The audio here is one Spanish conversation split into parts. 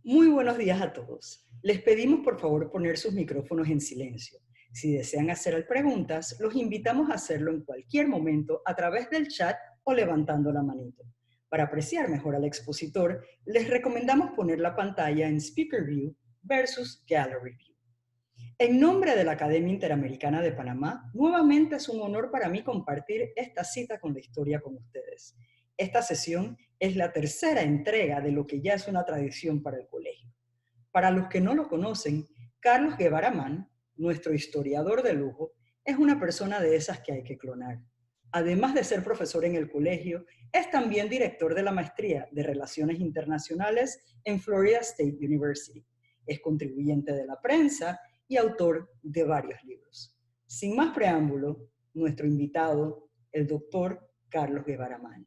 Muy buenos días a todos. Les pedimos por favor poner sus micrófonos en silencio. Si desean hacer preguntas, los invitamos a hacerlo en cualquier momento a través del chat o levantando la manito. Para apreciar mejor al expositor, les recomendamos poner la pantalla en Speaker View versus Gallery View. En nombre de la Academia Interamericana de Panamá, nuevamente es un honor para mí compartir esta cita con la historia con ustedes. Esta sesión es la tercera entrega de lo que ya es una tradición para el colegio. Para los que no lo conocen, Carlos Guevara Mann, nuestro historiador de lujo, es una persona de esas que hay que clonar. Además de ser profesor en el colegio, es también director de la maestría de Relaciones Internacionales en Florida State University. Es contribuyente de la prensa y autor de varios libros. Sin más preámbulo, nuestro invitado, el doctor Carlos Guevara Mann.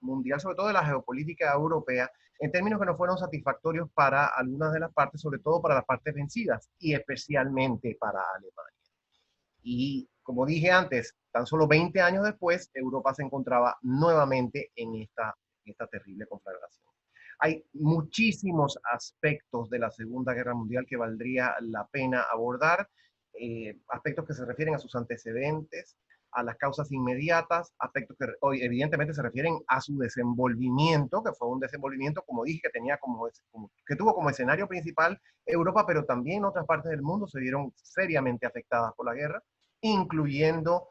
Mundial, sobre todo de la geopolítica europea, en términos que no fueron satisfactorios para algunas de las partes, sobre todo para las partes vencidas y especialmente para Alemania. Y como dije antes, tan solo 20 años después, Europa se encontraba nuevamente en esta terrible conflagración. Hay muchísimos aspectos de la Segunda Guerra Mundial que valdría la pena abordar, aspectos que se refieren a sus antecedentes, a las causas inmediatas, aspectos que hoy evidentemente se refieren a su desenvolvimiento, que fue un desenvolvimiento, como dije, que, que tuvo como escenario principal Europa, pero también otras partes del mundo se vieron seriamente afectadas por la guerra, incluyendo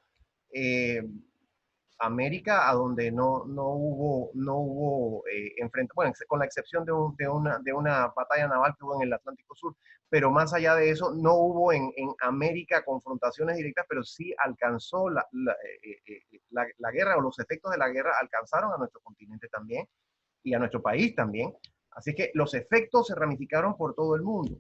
América, a donde no hubo enfrentamiento, bueno, con la excepción de una batalla naval que hubo en el Atlántico Sur, pero más allá de eso, no hubo en América confrontaciones directas, pero sí alcanzó la guerra, o los efectos de la guerra alcanzaron a nuestro continente también y a nuestro país también. Así que los efectos se ramificaron por todo el mundo.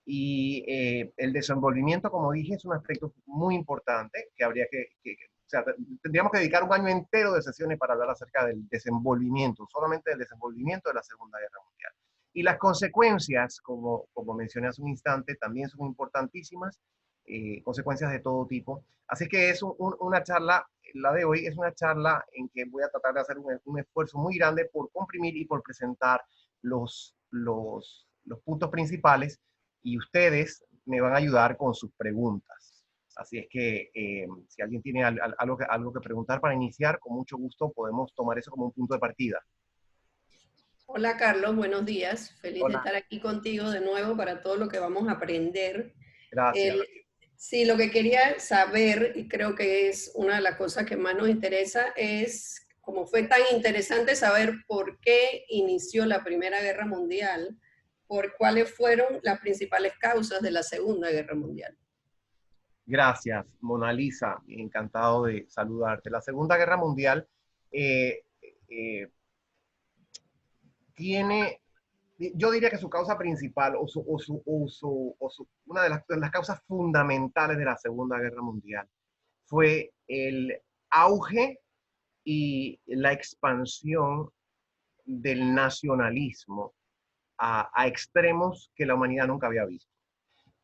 Y el desenvolvimiento, como dije, es un aspecto muy importante que habría o sea, tendríamos que dedicar un año entero de sesiones para hablar acerca del desenvolvimiento, solamente del desenvolvimiento de la Segunda Guerra Mundial. Y las consecuencias, como mencioné hace un instante, también son importantísimas, consecuencias de todo tipo. Así que es una charla, la de hoy es una charla en que voy a tratar de hacer un esfuerzo muy grande por comprimir y por presentar los puntos principales, y ustedes me van a ayudar con sus preguntas. Así es que si alguien tiene algo que preguntar para iniciar, con mucho gusto podemos tomar eso como un punto de partida. Hola Carlos, buenos días. Feliz de Hola. estar aquí contigo de nuevo para todo lo que vamos a aprender. Gracias. El- sí, lo que quería saber, y creo que es una de las cosas que más nos interesa, es como fue tan interesante saber por qué inició la Primera Guerra Mundial, por cuáles fueron las principales causas de la Segunda Guerra Mundial. Gracias, Mona Lisa. Encantado de saludarte. La Segunda Guerra Mundial eh, eh, tiene, yo diría que su causa principal una de las causas fundamentales de la Segunda Guerra Mundial fue el auge y la expansión del nacionalismo a extremos que la humanidad nunca había visto.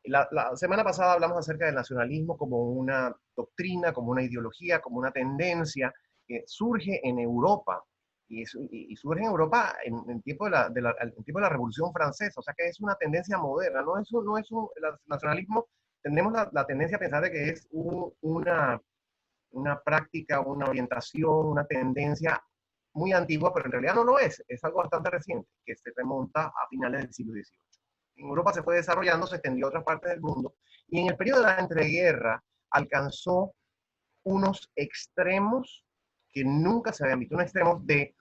La semana pasada hablamos acerca del nacionalismo como una doctrina, como una ideología, como una tendencia que surge en Europa. Y surge en Europa en tiempo en tiempo de la Revolución Francesa, o sea que es una tendencia moderna, el nacionalismo, tenemos la tendencia a pensar de que es una práctica, una orientación, una tendencia muy antigua, pero en realidad no lo es algo bastante reciente, que se remonta a finales del siglo XVIII. En Europa se fue desarrollando, se extendió a otras partes del mundo, y en el periodo de la entreguerra alcanzó unos extremos que nunca se habían visto, unos extremos de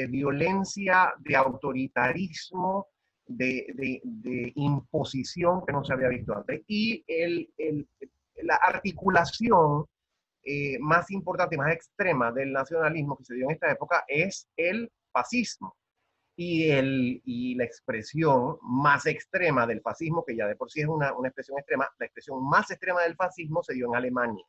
violencia, de autoritarismo, de imposición que no se había visto antes. Y la articulación más importante, más extrema del nacionalismo que se dio en esta época es el fascismo. Y la expresión más extrema del fascismo, que ya de por sí es una expresión extrema, la expresión más extrema del fascismo se dio en Alemania,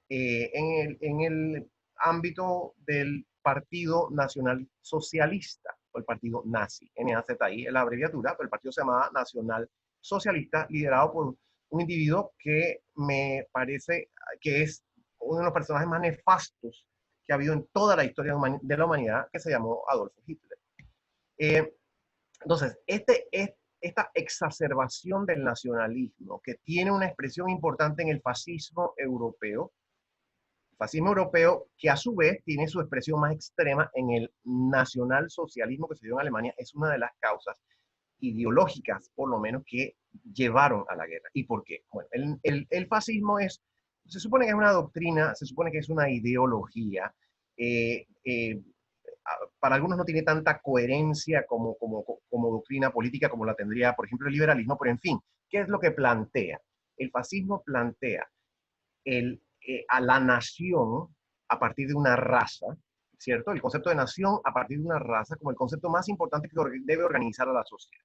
en el ámbito del Partido Nacional Socialista, o el Partido Nazi, NAZI es la abreviatura, pero el partido se llamaba Nacional Socialista, liderado por un individuo que me parece que es uno de los personajes más nefastos que ha habido en toda la historia de la humanidad, que se llamó Adolfo Hitler. Eh, entonces, esta exacerbación del nacionalismo, que tiene una expresión importante en el fascismo europeo, que a su vez tiene su expresión más extrema en el nacionalsocialismo que se dio en Alemania, es una de las causas ideológicas, por lo menos, que llevaron a la guerra. ¿Y por qué? Bueno, el fascismo se supone que es una doctrina, se supone que es una ideología, eh, eh, para algunos no tiene tanta coherencia como doctrina política como la tendría, por ejemplo, el liberalismo, pero en fin, ¿qué es lo que plantea? El fascismo plantea a la nación a partir de una raza, ¿cierto? El concepto de nación a partir de una raza como el concepto más importante que debe organizar a la sociedad.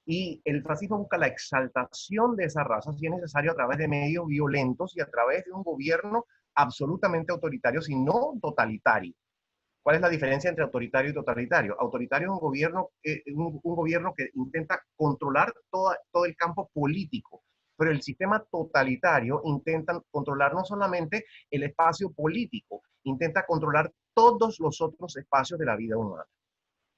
Y el fascismo busca la exaltación de esa raza, si es necesario, a través de medios violentos y a través de un gobierno absolutamente autoritario, sino totalitario. ¿Cuál es la diferencia entre autoritario y totalitario? Autoritario es un gobierno que intenta controlar todo el campo político, pero el sistema totalitario intenta controlar no solamente el espacio político, intenta controlar todos los otros espacios de la vida humana.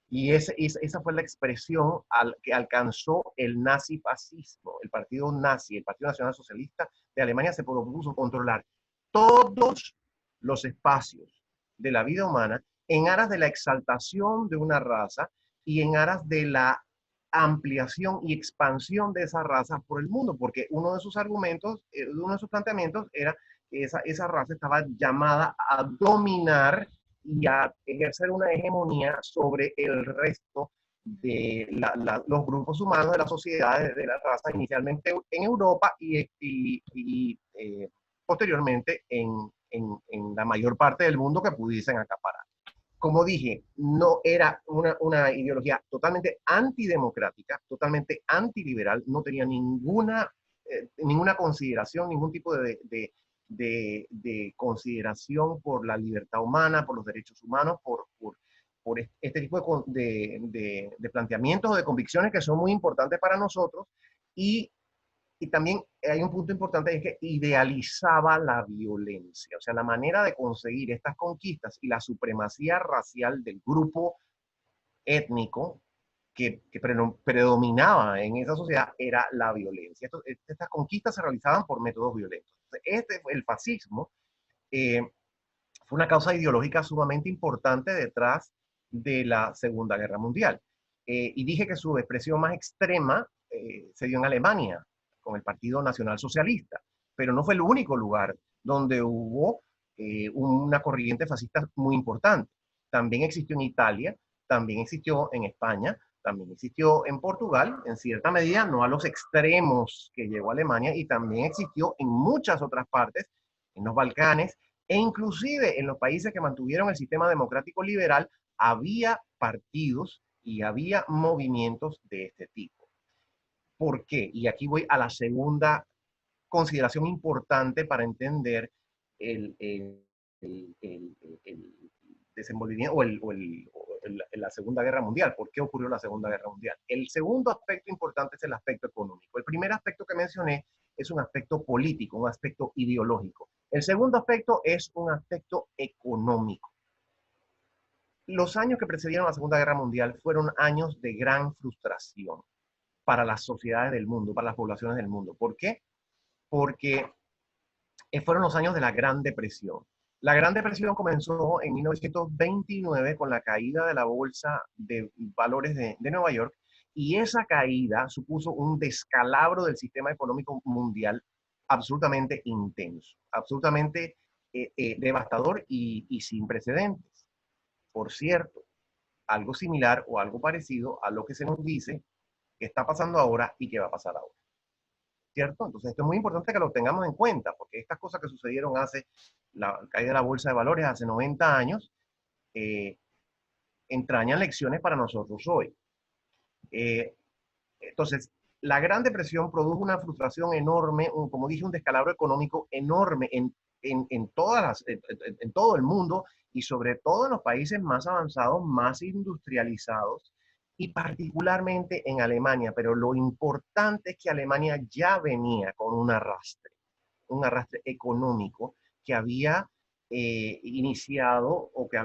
Y esa fue la expresión que alcanzó el nazifascismo. El partido nazi, el Partido Nacional Socialista de Alemania, se propuso controlar todos los espacios de la vida humana en aras de la exaltación de una raza y en aras de la ampliación y expansión de esa raza por el mundo, porque uno de sus argumentos, uno de sus planteamientos era que esa raza estaba llamada a dominar y a ejercer una hegemonía sobre el resto de los grupos humanos de las sociedades de la raza, inicialmente en Europa y posteriormente en la mayor parte del mundo que pudiesen acaparar. Como dije, no era una ideología totalmente antidemocrática, totalmente antiliberal, no tenía ninguna consideración, ningún tipo de consideración por la libertad humana, por los derechos humanos, por este tipo de planteamientos o de convicciones que son muy importantes para nosotros. Y también hay un punto importante, es que idealizaba la violencia, o sea, la manera de conseguir estas conquistas y la supremacía racial del grupo étnico que predominaba en esa sociedad era la violencia. Estas conquistas se realizaban por métodos violentos. El fascismo eh, fue una causa ideológica sumamente importante detrás de la Segunda Guerra Mundial. Y dije que su expresión más extrema se dio en Alemania, con el Partido Nacional Socialista, pero no fue el único lugar donde hubo una corriente fascista muy importante. También existió en Italia, también existió en España, también existió en Portugal, en cierta medida, no a los extremos que llegó a Alemania, y también existió en muchas otras partes, en los Balcanes, e inclusive en los países que mantuvieron el sistema democrático liberal, había partidos y había movimientos de este tipo. ¿Por qué? Y aquí voy a la segunda consideración importante para entender el, el, el desenvolvimiento la Segunda Guerra Mundial. ¿Por qué ocurrió la Segunda Guerra Mundial? El segundo aspecto importante es el aspecto económico. El primer aspecto que mencioné es un aspecto político, un aspecto ideológico. El segundo aspecto es un aspecto económico. Los años que precedieron la Segunda Guerra Mundial fueron años de gran frustración para las sociedades del mundo, para las poblaciones del mundo. ¿Por qué? Porque fueron los años de la Gran Depresión. La Gran Depresión comenzó en 1929 con la caída de la Bolsa de Valores de Nueva York, y esa caída supuso un descalabro del sistema económico mundial absolutamente intenso, absolutamente devastador y sin precedentes. Por cierto, algo similar o algo parecido a lo que se nos dice que está pasando ahora y que va a pasar ahora. ¿Cierto? Entonces esto es muy importante que lo tengamos en cuenta, porque estas cosas que sucedieron hace la caída de la bolsa de valores hace 90 años, entrañan lecciones para nosotros hoy. Entonces, la Gran Depresión produjo una frustración enorme, como dije, un descalabro económico enorme en todo el mundo, y sobre todo en los países más avanzados, más industrializados, y particularmente en Alemania. Pero lo importante es que Alemania ya venía con un arrastre económico que había iniciado o que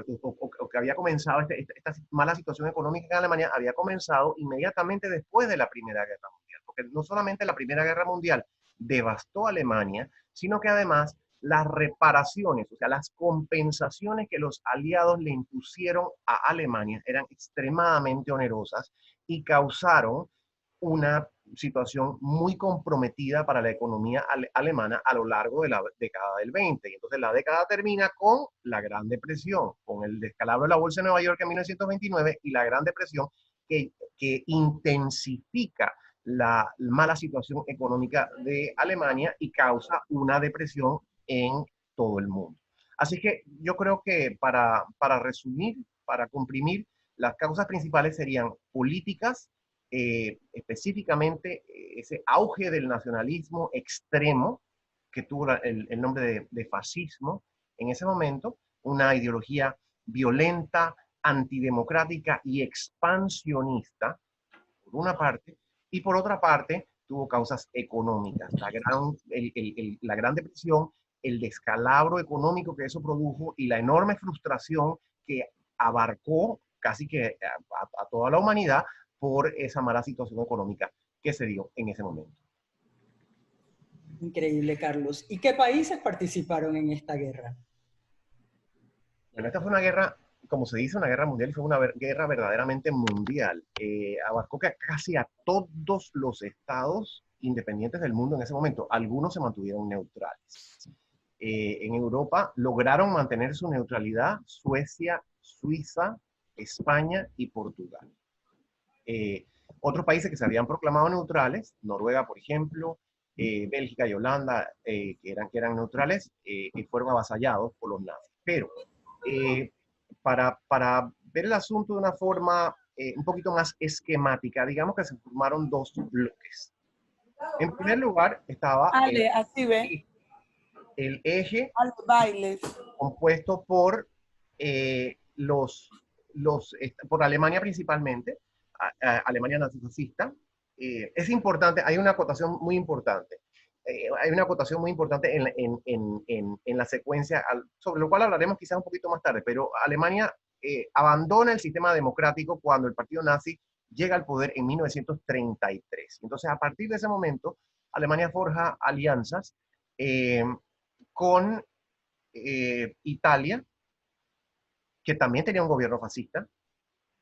había comenzado esta mala situación económica en Alemania, había comenzado inmediatamente después de la Primera Guerra Mundial. Porque no solamente la Primera Guerra Mundial devastó a Alemania, sino que además las reparaciones, o sea, las compensaciones que los aliados le impusieron a Alemania eran extremadamente onerosas y causaron una situación muy comprometida para la economía alemana a lo largo de la década del 20. Y entonces la década termina con la Gran Depresión, con el descalabro de la Bolsa de Nueva York en 1929 y la Gran Depresión que intensifica la mala situación económica de Alemania y causa una depresión en todo el mundo. Así que yo creo que para resumir, para comprimir, las causas principales serían políticas, específicamente ese auge del nacionalismo extremo que tuvo el nombre de fascismo en ese momento, una ideología violenta, antidemocrática y expansionista, por una parte, y por otra parte tuvo causas económicas, la gran depresión, el descalabro económico que eso produjo y la enorme frustración que abarcó casi que a toda la humanidad por esa mala situación económica que se dio en ese momento. Increíble, Carlos. ¿Y qué países participaron en esta guerra? Bueno, esta fue una guerra, como se dice, una guerra mundial, y fue una guerra verdaderamente mundial. Abarcó casi a todos los estados independientes del mundo en ese momento. Algunos se mantuvieron neutrales. En Europa lograron mantener su neutralidad Suecia, Suiza, España y Portugal. Otros países que se habían proclamado neutrales, Noruega, por ejemplo, Bélgica y Holanda, que eran neutrales, fueron avasallados por los nazis. Pero para ver el asunto de una forma un poquito más esquemática, digamos que se formaron dos bloques. En primer lugar estaba Ale, así ve. El eje Ale, bailes. compuesto por, por Alemania principalmente, Alemania nazifascista. Es importante, hay una acotación muy importante. Hay una acotación muy importante en la secuencia, sobre lo cual hablaremos quizás un poquito más tarde, pero Alemania abandona el sistema democrático cuando el partido nazi llega al poder en 1933. Entonces, a partir de ese momento, Alemania forja alianzas con Italia, que también tenía un gobierno fascista,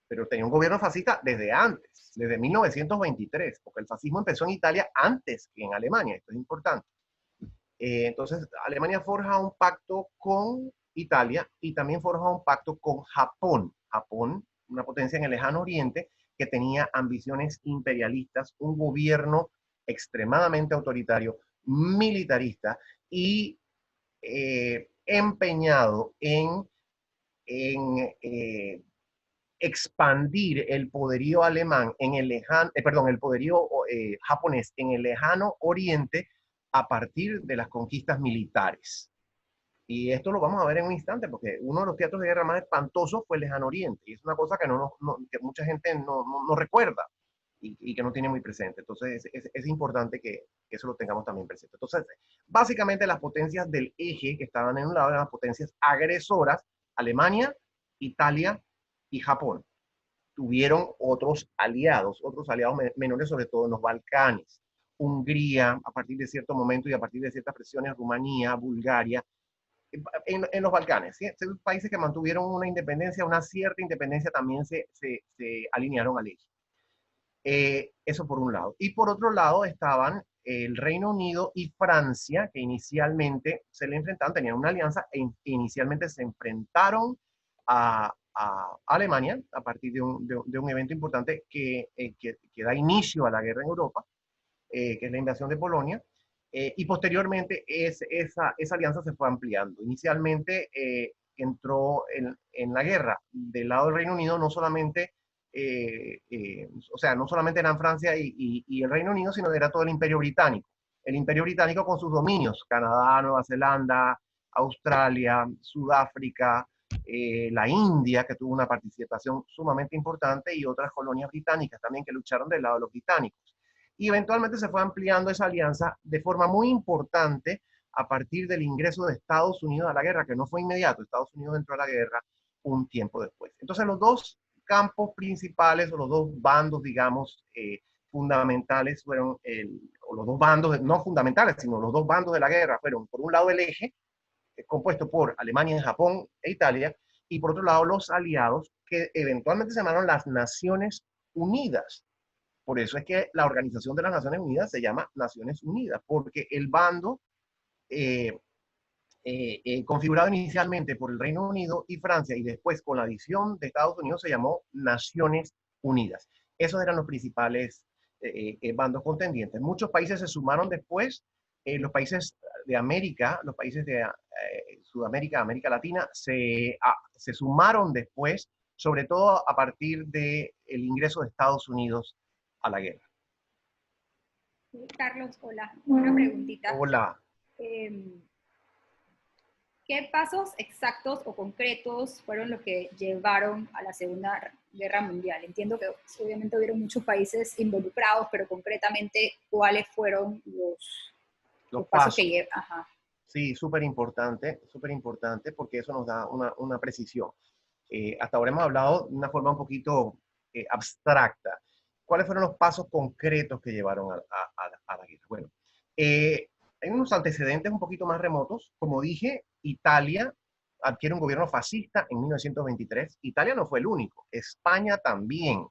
pero tenía un gobierno fascista desde antes, desde 1923, porque el fascismo empezó en Italia antes que en Alemania, esto es importante. Entonces, Alemania forja un pacto con Italia y también forja un pacto con Japón. Japón, una potencia en el lejano oriente que tenía ambiciones imperialistas, un gobierno extremadamente autoritario, militarista y empeñado en expandir el poderío alemán en el lejano, el poderío japonés en el lejano oriente a partir de las conquistas militares. Y esto lo vamos a ver en un instante, porque uno de los teatros de guerra más espantosos fue el lejano oriente, y es una cosa que, que mucha gente no recuerda y que no tiene muy presente. Entonces es importante que eso lo tengamos también presente. Entonces, básicamente las potencias del eje que estaban en un lado eran las potencias agresoras, Alemania, Italia y Japón. Tuvieron otros aliados menores, sobre todo en los Balcanes. Hungría, a partir de cierto momento y a partir de ciertas presiones, Rumanía, Bulgaria, en los Balcanes. ¿Sí? Países que mantuvieron una independencia, una cierta independencia, también se alinearon al eje. Eso por un lado. Y por otro lado estaban el Reino Unido y Francia, que inicialmente se le enfrentaban, tenían una alianza e inicialmente se enfrentaron a Alemania a partir de un evento importante que da inicio a la guerra en Europa, que es la invasión de Polonia, y posteriormente esa alianza se fue ampliando. Inicialmente entró en la guerra del lado del Reino Unido no solamente no solamente eran Francia y el Reino Unido, sino era todo el Imperio Británico. El Imperio Británico con sus dominios, Canadá, Nueva Zelanda, Australia, Sudáfrica, la India, que tuvo una participación sumamente importante, y otras colonias británicas también que lucharon del lado de los británicos. Y eventualmente se fue ampliando esa alianza de forma muy importante a partir del ingreso de Estados Unidos a la guerra, que no fue inmediato. Estados Unidos entró a la guerra un tiempo después. Entonces, los dos campos principales, o los dos bandos, digamos, fundamentales fueron, o los dos bandos, no fundamentales, sino los dos bandos de la guerra fueron, por un lado, el eje, compuesto por Alemania, Japón e Italia, y por otro lado, los aliados, que eventualmente se llamaron las Naciones Unidas. Por eso es que la Organización de las Naciones Unidas se llama Naciones Unidas, porque el bando configurado inicialmente por el Reino Unido y Francia, y después con la adición de Estados Unidos, se llamó Naciones Unidas. Esos eran los principales bandos contendientes. Muchos países se sumaron después, los países de América, los países de Sudamérica, América Latina, se sumaron después, sobre todo a partir del ingreso de Estados Unidos a la guerra. Carlos, hola. Una preguntita. Hola. ¿Qué pasos exactos o concretos fueron los que llevaron a la Segunda Guerra Mundial? Entiendo que obviamente hubieron muchos países involucrados, pero concretamente, ¿cuáles fueron los pasos que llevan? Ajá. Sí, súper importante, porque eso nos da una precisión. Hasta ahora hemos hablado de una forma un poquito abstracta. ¿Cuáles fueron los pasos concretos que llevaron a la guerra? Bueno, hay unos antecedentes un poquito más remotos. Como dije, Italia adquiere un gobierno fascista en 1923. Italia no fue el único, España también.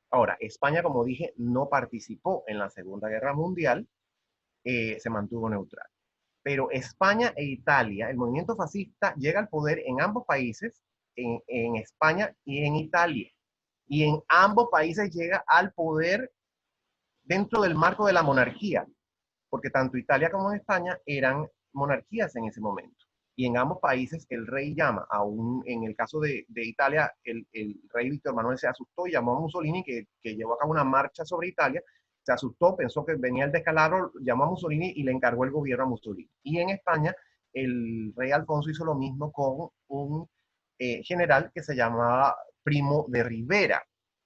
Ahora, España, como dije, no participó en la Segunda Guerra Mundial, se mantuvo neutral. Pero España e Italia, el movimiento fascista llega al poder en ambos países, en España y en Italia. Y en ambos países llega al poder dentro del marco de la monarquía, porque tanto Italia como España eran monarquías en ese momento. Y en ambos países el rey llama, en el caso de Italia, el rey Víctor Manuel se asustó y llamó a Mussolini, que llevó a cabo una marcha sobre Italia, se asustó, pensó que venía el descalabro, llamó a Mussolini y le encargó el gobierno a Mussolini. Y en España, el rey Alfonso hizo lo mismo con un general que se llamaba Primo de Rivera,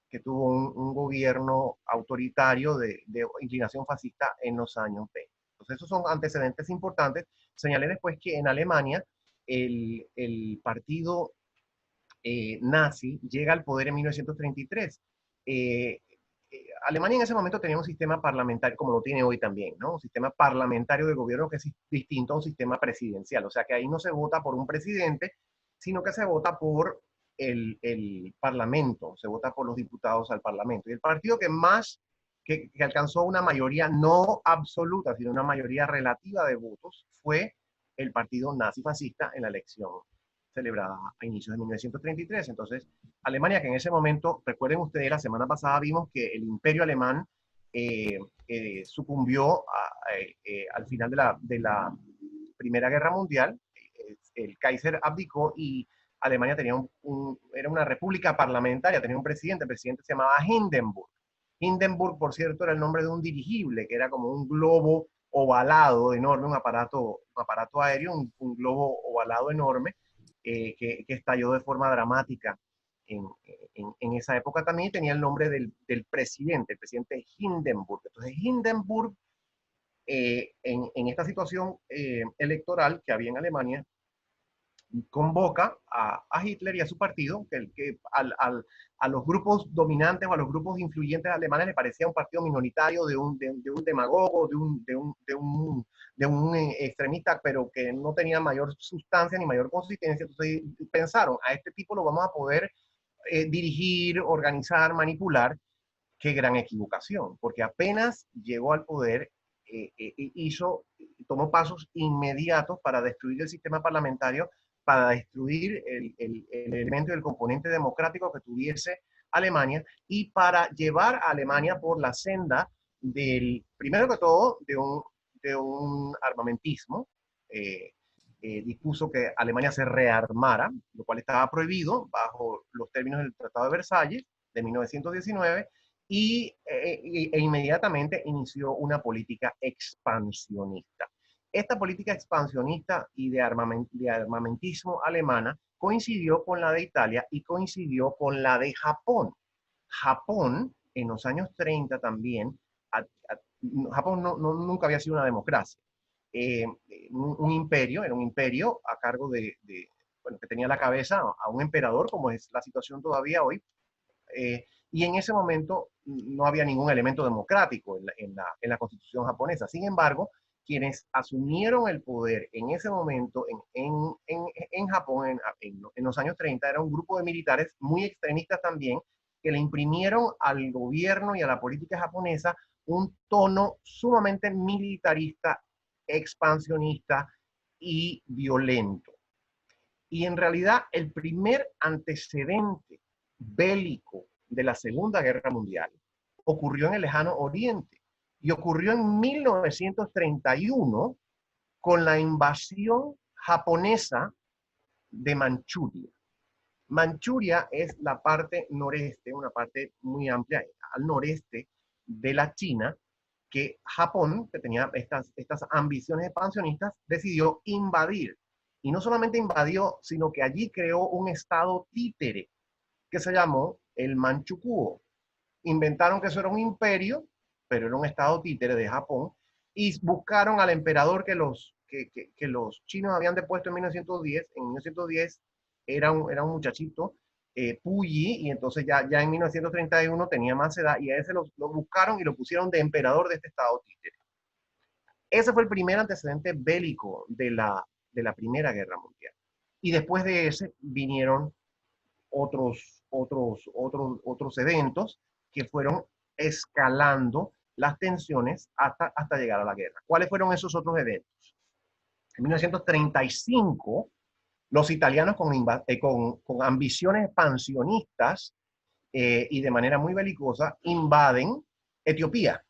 que tuvo un gobierno autoritario de inclinación fascista en los años 20. Entonces, esos son antecedentes importantes. Señalé después que en Alemania el partido nazi llega al poder en 1933. Alemania en ese momento tenía un sistema parlamentario, como lo tiene hoy también, ¿no? Un sistema parlamentario de gobierno que es distinto a un sistema presidencial. O sea que ahí no se vota por un presidente, sino que se vota por el parlamento, se vota por los diputados al parlamento. Y el partido que alcanzó una mayoría no absoluta, sino una mayoría relativa de votos, fue el partido nazi-fascista en la elección celebrada a inicios de 1933. Entonces, Alemania, que en ese momento, recuerden ustedes, la semana pasada vimos que el imperio alemán sucumbió al final de la Primera Guerra Mundial. El Kaiser abdicó y Alemania era una república parlamentaria, tenía un presidente, el presidente se llamaba Hindenburg. Hindenburg, por cierto, era el nombre de un dirigible, que era como un globo ovalado enorme, un aparato aéreo, un globo ovalado enorme, que estalló de forma dramática en esa época. También tenía el nombre del presidente, el presidente Hindenburg. Entonces Hindenburg, en esta situación electoral que había en Alemania, convoca a Hitler y a su partido, que a los grupos dominantes o a los grupos influyentes alemanes le parecía un partido minoritario de un demagogo, de un extremista, pero que no tenía mayor sustancia ni mayor consistencia. Entonces pensaron, a este tipo lo vamos a poder dirigir, organizar, manipular. Qué gran equivocación, porque apenas llegó al poder, tomó pasos inmediatos para destruir el sistema parlamentario, para destruir el elemento y el componente democrático que tuviese Alemania, y para llevar a Alemania por la senda primero que todo, de un armamentismo. Dispuso que Alemania se rearmara, lo cual estaba prohibido bajo los términos del Tratado de Versalles de 1919, e inmediatamente inició una política expansionista. Esta política expansionista y de armamentismo alemana coincidió con la de Italia y coincidió con la de Japón. Japón, en los años 30 también, Japón nunca había sido una democracia. un imperio, era un imperio a cargo bueno, que tenía a la cabeza a un emperador, como es la situación todavía hoy, y en ese momento no había ningún elemento democrático en la constitución japonesa. Sin embargo, quienes asumieron el poder en ese momento en Japón, en los años 30, era un grupo de militares muy extremistas también, que le imprimieron al gobierno y a la política japonesa un tono sumamente militarista, expansionista y violento. Y en realidad el primer antecedente bélico de la Segunda Guerra Mundial ocurrió en el lejano Oriente y ocurrió en 1931 con la invasión japonesa de Manchuria. Manchuria es la parte noreste, una parte muy amplia al noreste de la China, que Japón, que tenía estas ambiciones expansionistas, decidió invadir. Y no solamente invadió, sino que allí creó un estado títere que se llamó el Manchukuo. Inventaron que eso era un imperio, pero era un estado títere de Japón, y buscaron al emperador que los chinos habían depuesto en 1910. En 1910 era un muchachito, Puyi, y entonces ya en 1931 tenía más edad, y a ese lo buscaron y lo pusieron de emperador de este estado títere. Ese fue el primer antecedente bélico de la Primera Guerra Mundial. Y después de ese vinieron otros eventos que fueron escalando las tensiones hasta llegar a la guerra. ¿Cuáles fueron esos otros eventos? En 1935, los italianos con ambiciones expansionistas y de manera muy belicosa invaden Etiopía,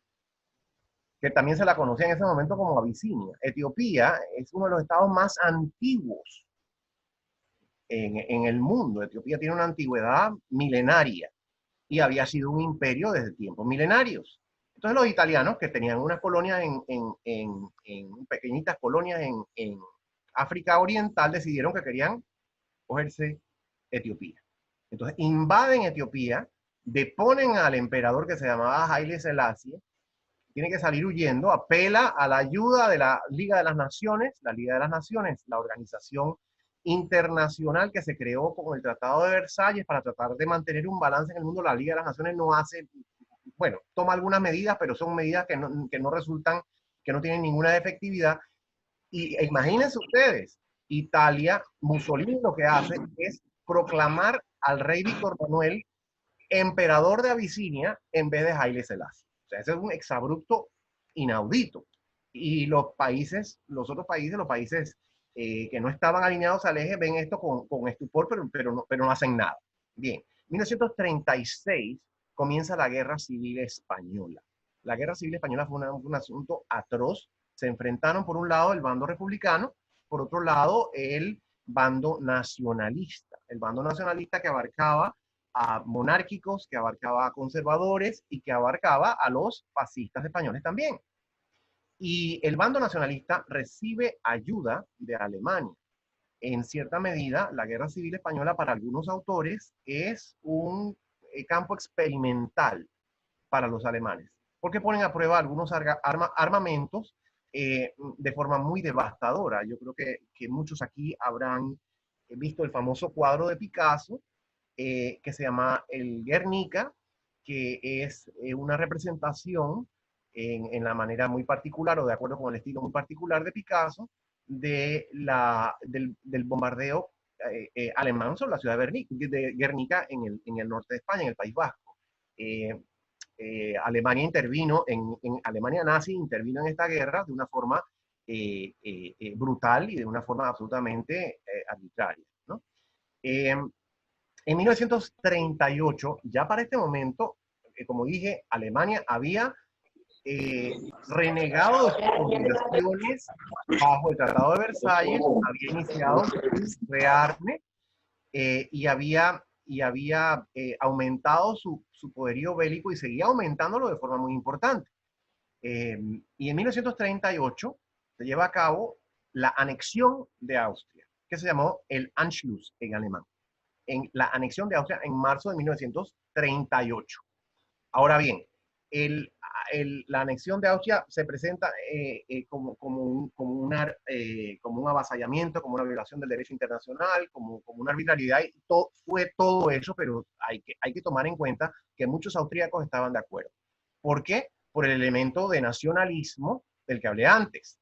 que también se la conocía en ese momento como Abisinia. Etiopía es uno de los estados más antiguos en el mundo. Etiopía tiene una antigüedad milenaria y había sido un imperio desde tiempos milenarios. Entonces los italianos, que tenían unas colonias en pequeñitas colonias en África Oriental, decidieron que querían cogerse Etiopía. Entonces invaden Etiopía, deponen al emperador que se llamaba Haile Selassie, tiene que salir huyendo, apela a la ayuda de la Liga de las Naciones, la organización internacional que se creó con el Tratado de Versalles para tratar de mantener un balance en el mundo. La Liga de las Naciones no hace, bueno, toma algunas medidas, pero son medidas que no resultan, que no tienen ninguna efectividad. Y imagínense ustedes, Italia, Mussolini lo que hace es proclamar al rey Víctor Manuel emperador de Abisinia en vez de Haile Selassie. O sea, ese es un exabrupto inaudito. Y los otros países, los países que no estaban alineados al eje, ven esto con estupor, pero no hacen nada. Bien, 1936 comienza la Guerra Civil Española. La Guerra Civil Española fue un asunto atroz. Se enfrentaron por un lado el bando republicano, por otro lado el bando nacionalista. El bando nacionalista que abarcaba a monárquicos, que abarcaba a conservadores y que abarcaba a los fascistas españoles también. Y el bando nacionalista recibe ayuda de Alemania. En cierta medida, la Guerra Civil Española para algunos autores es un campo experimental para los alemanes, porque ponen a prueba algunos armamentos de forma muy devastadora. Yo creo que muchos aquí habrán visto el famoso cuadro de Picasso, que se llama el Guernica, que es una representación en la manera muy particular o de acuerdo con el estilo muy particular de Picasso del bombardeo alemán sobre la ciudad de Guernica en el norte de España, en el País Vasco. Alemania intervino, Alemania nazi intervino en esta guerra de una forma brutal y de una forma absolutamente arbitraria, ¿no? En 1938, ya para este momento, como dije, Alemania había renegado de sus obligaciones bajo el Tratado de Versalles, había iniciado un rearme y había aumentado su poderío bélico y seguía aumentándolo de forma muy importante. Y en 1938 se lleva a cabo la anexión de Austria, que se llamó el Anschluss en alemán. En la anexión de Austria en marzo de 1938. Ahora bien, la anexión de Austria se presenta como un avasallamiento, como una violación del derecho internacional, como una arbitrariedad, y fue todo eso, pero hay que tomar en cuenta que muchos austríacos estaban de acuerdo. ¿Por qué? Por el elemento de nacionalismo del que hablé antes.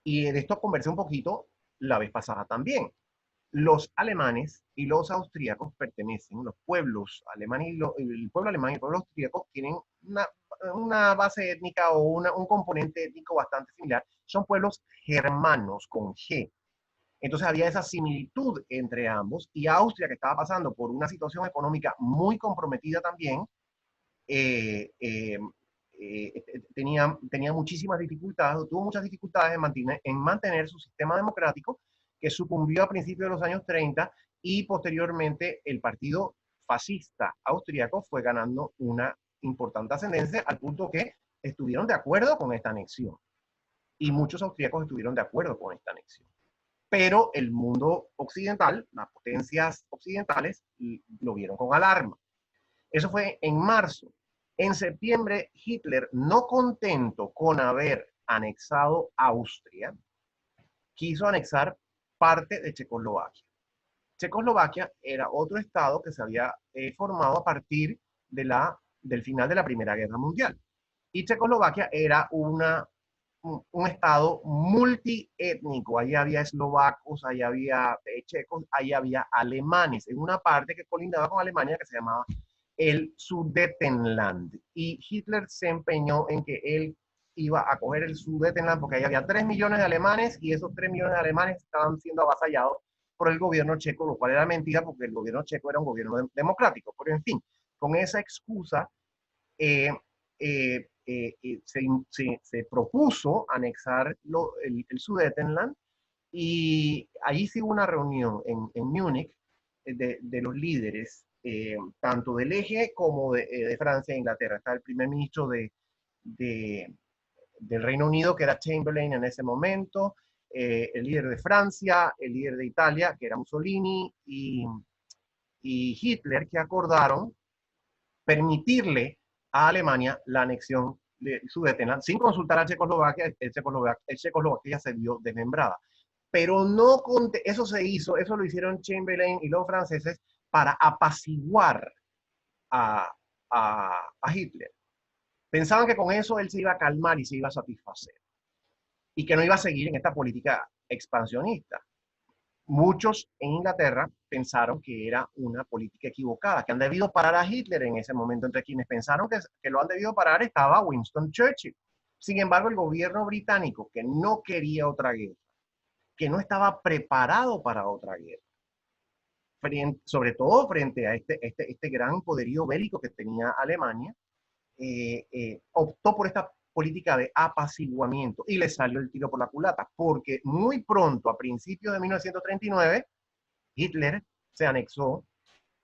Y de esto conversé un poquito la vez pasada también. Los alemanes y los austríacos pertenecen, los pueblos alemanes el pueblo alemán y el pueblo austríaco tienen una base étnica o un componente étnico bastante similar. Son pueblos germanos con G. Entonces había esa similitud entre ambos, y Austria, que estaba pasando por una situación económica muy comprometida también, tenía muchísimas dificultades, tuvo muchas dificultades en mantener su sistema democrático, que sucumbió a principios de los años 30, y posteriormente el partido fascista austríaco fue ganando una importante ascendencia, al punto que estuvieron de acuerdo con esta anexión. Y muchos austríacos estuvieron de acuerdo con esta anexión. Pero el mundo occidental, las potencias occidentales, lo vieron con alarma. Eso fue en marzo. En septiembre, Hitler, no contento con haber anexado Austria, quiso anexar parte de Checoslovaquia. Checoslovaquia era otro estado que se había formado a partir del final de la Primera Guerra Mundial. Y Checoslovaquia era un estado multiétnico. Ahí había eslovacos, ahí había checos, ahí había alemanes, en una parte que colindaba con Alemania que se llamaba el Sudetenland. Y Hitler se empeñó en que él iba a coger el Sudetenland porque ahí había 3 millones de alemanes, y esos 3 millones de alemanes estaban siendo avasallados por el gobierno checo, lo cual era mentira porque el gobierno checo era un gobierno democrático. Pero en fin, con esa excusa se propuso anexar el Sudetenland, y allí sí hubo una reunión en Múnich de los líderes, tanto del eje como de Francia e Inglaterra. Está el primer ministro del Reino Unido, que era Chamberlain en ese momento, el líder de Francia, el líder de Italia, que era Mussolini, y Hitler, que acordaron permitirle a Alemania la anexión de Sudetenland sin consultar a Checoslovaquia. Checoslovaquia se vio desmembrada. Pero no eso se hizo, eso lo hicieron Chamberlain y los franceses para apaciguar a Hitler. Pensaban que con eso él se iba a calmar y se iba a satisfacer, y que no iba a seguir en esta política expansionista. Muchos en Inglaterra pensaron que era una política equivocada, que han debido parar a Hitler en ese momento. Entre quienes pensaron que lo han debido parar estaba Winston Churchill. Sin embargo, el gobierno británico, que no quería otra guerra, que no estaba preparado para otra guerra, sobre todo frente a este gran poderío bélico que tenía Alemania, optó por esta política de apaciguamiento, y le salió el tiro por la culata, porque muy pronto, a principios de 1939, Hitler se anexó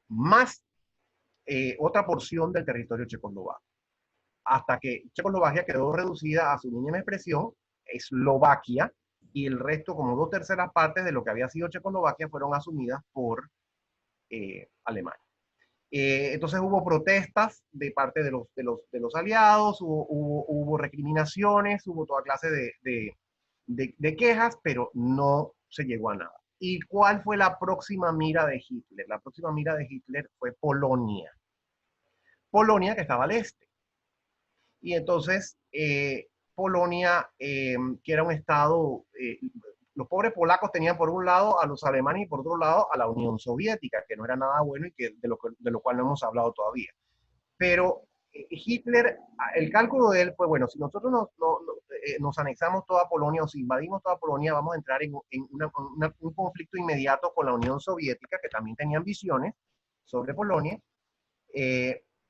más otra porción del territorio checoslovaco, hasta que Checoslovaquia quedó reducida a su mínima expresión, Eslovaquia, y el resto, como 2/3 partes de lo que había sido Checoslovaquia, fueron asumidas por Alemania. Entonces hubo protestas de parte de los aliados, hubo recriminaciones, hubo toda clase de quejas, pero no se llegó a nada. ¿Y cuál fue la próxima mira de Hitler? La próxima mira de Hitler fue Polonia. Polonia, que estaba al este. Y entonces Polonia, que era un estado, los pobres polacos tenían por un lado a los alemanes y por otro lado a la Unión Soviética, que no era nada bueno y de lo cual no hemos hablado todavía. Pero Hitler, el cálculo de él fue, bueno, si nosotros nos anexamos toda Polonia, o si invadimos toda Polonia, vamos a entrar en un conflicto inmediato con la Unión Soviética, que también tenía ambiciones sobre Polonia.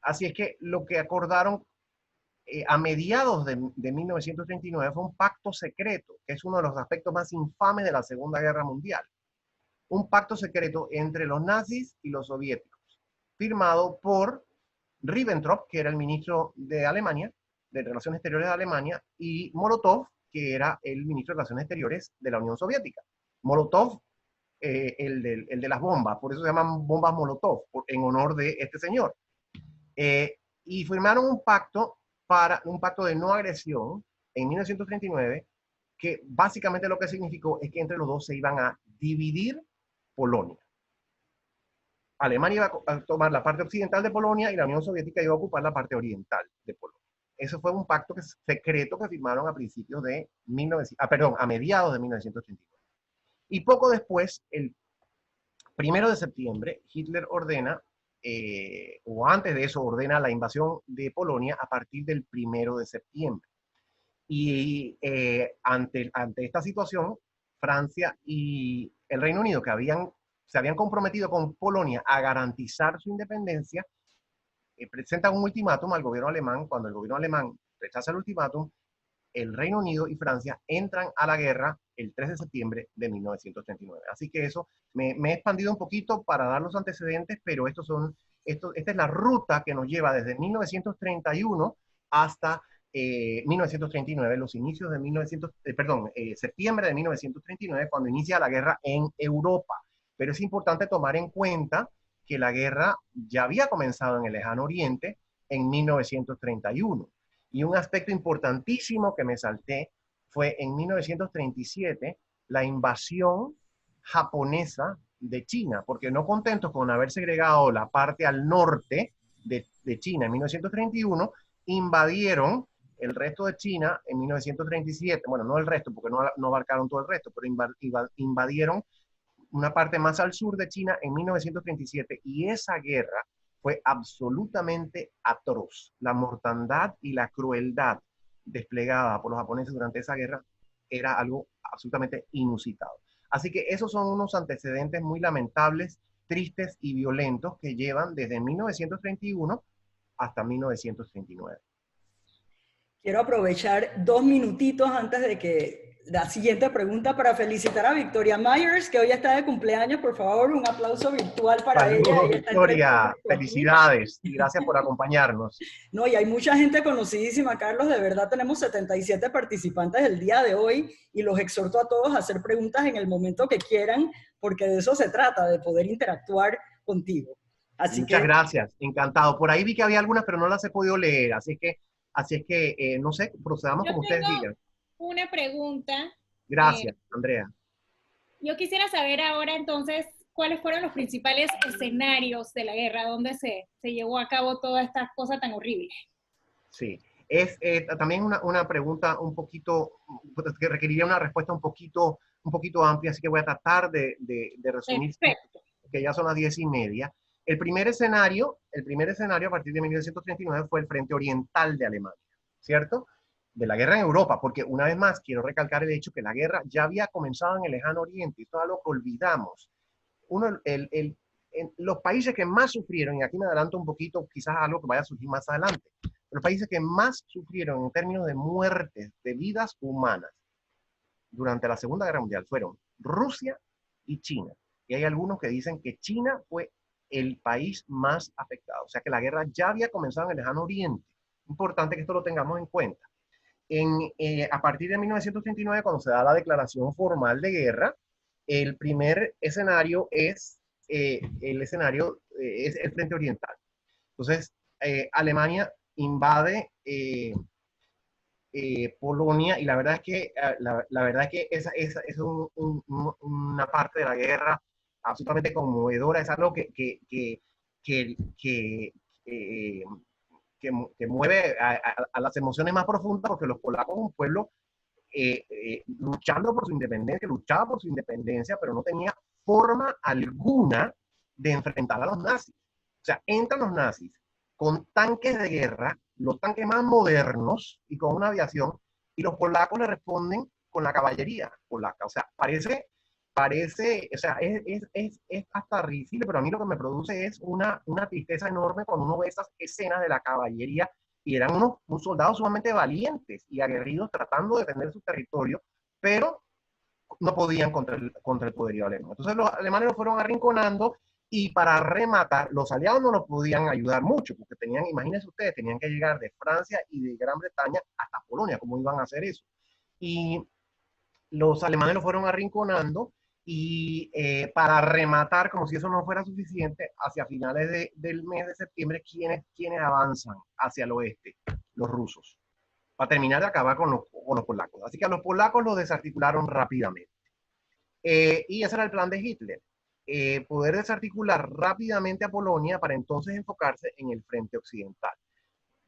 Así es que lo que acordaron a mediados de 1939 fue un pacto secreto, que es uno de los aspectos más infames de la Segunda Guerra Mundial. Un pacto secreto entre los nazis y los soviéticos, firmado por Ribbentrop, que era el ministro de Alemania, de Relaciones Exteriores de Alemania, y Molotov, que era el ministro de Relaciones Exteriores de la Unión Soviética. Molotov, el de las bombas, por eso se llaman bombas Molotov, en honor de este señor. y firmaron un pacto de no agresión en 1939, que básicamente lo que significó es que entre los dos se iban a dividir Polonia. Alemania iba a tomar la parte occidental de Polonia y la Unión Soviética iba a ocupar la parte oriental de Polonia. Eso fue un pacto secreto que firmaron a principios de a mediados de 1939. Y poco después, el 1 de septiembre, Hitler ordena, o antes de eso, ordena la invasión de Polonia a partir del 1 de septiembre. Y ante esta situación, Francia y el Reino Unido, que se habían comprometido con Polonia a garantizar su independencia, presentan un ultimátum al gobierno alemán. Cuando el gobierno alemán rechaza el ultimátum, el Reino Unido y Francia entran a la guerra el 3 de septiembre de 1939. Así que eso, me he expandido un poquito para dar los antecedentes, pero esta es la ruta que nos lleva desde 1931 hasta 1939, los inicios de septiembre de 1939, cuando inicia la guerra en Europa. Pero es importante tomar en cuenta que la guerra ya había comenzado en el lejano oriente en 1931. Y un aspecto importantísimo que me salté fue en 1937 la invasión japonesa de China, porque no contentos con haber segregado la parte al norte de China en 1931, invadieron el resto de China en 1937. Bueno, no el resto, porque no abarcaron todo el resto, pero invadieron una parte más al sur de China en 1937, y esa guerra fue absolutamente atroz. La mortandad y la crueldad desplegada por los japoneses durante esa guerra era algo absolutamente inusitado. Así que esos son unos antecedentes muy lamentables, tristes y violentos que llevan desde 1931 hasta 1939. Quiero aprovechar 2 minutitos antes de que la siguiente pregunta para felicitar a Victoria Myers, que hoy está de cumpleaños. Por favor, un aplauso virtual para Saludos, ella. Victoria. Felicidades y gracias por acompañarnos. No, y hay mucha gente conocidísima, Carlos. De verdad tenemos 77 participantes el día de hoy y los exhorto a todos a hacer preguntas en el momento que quieran, porque de eso se trata, de poder interactuar contigo. Muchas gracias, encantado. Por ahí vi que había algunas, pero no las he podido leer, así es que no sé, procedamos como ustedes digan. Una pregunta. Gracias, Andrea. Yo quisiera saber ahora entonces cuáles fueron los principales escenarios de la guerra, donde se llevó a cabo todas estas cosas tan horribles. Sí, es también una pregunta un poquito, que requeriría una respuesta un poquito amplia, así que voy a tratar de resumir, que ya son las 10:30. El primer escenario a partir de 1939 fue el frente oriental de Alemania, ¿cierto? De la guerra en Europa, porque una vez más quiero recalcar el hecho que la guerra ya había comenzado en el lejano oriente, y esto es algo que olvidamos. Los países que más sufrieron, y aquí me adelanto un poquito, quizás algo que vaya a surgir más adelante, los países que más sufrieron en términos de muertes, de vidas humanas, durante la Segunda Guerra Mundial fueron Rusia y China. Y hay algunos que dicen que China fue el país más afectado. O sea que la guerra ya había comenzado en el lejano oriente. Importante que esto lo tengamos en cuenta. A partir de 1939, cuando se da la declaración formal de guerra, el primer escenario es el frente oriental. Entonces, Alemania invade Polonia, y la verdad es que esa es una parte de la guerra absolutamente conmovedora. Es algo que mueve a las emociones más profundas, porque los polacos son un pueblo luchando por su independencia, luchaba por su independencia, pero no tenía forma alguna de enfrentar a los nazis. O sea, entran los nazis con tanques de guerra, los tanques más modernos y con una aviación, y los polacos le responden con la caballería polaca. O sea, parece, o sea, es hasta risible, pero a mí lo que me produce es una tristeza enorme cuando uno ve esas escenas de la caballería, y eran unos soldados sumamente valientes y aguerridos tratando de defender su territorio, pero no podían contra el poderío alemán. Entonces los alemanes lo fueron arrinconando, y para rematar, los aliados no los podían ayudar mucho, porque imagínense ustedes, tenían que llegar de Francia y de Gran Bretaña hasta Polonia. ¿Cómo iban a hacer eso? Y los alemanes lo fueron arrinconando, Y para rematar, como si eso no fuera suficiente, hacia finales del mes de septiembre, ¿quiénes avanzan hacia el oeste? Los rusos, para terminar de acabar con los polacos. Así que a los polacos los desarticularon rápidamente. Y ese era el plan de Hitler, poder desarticular rápidamente a Polonia para entonces enfocarse en el frente occidental.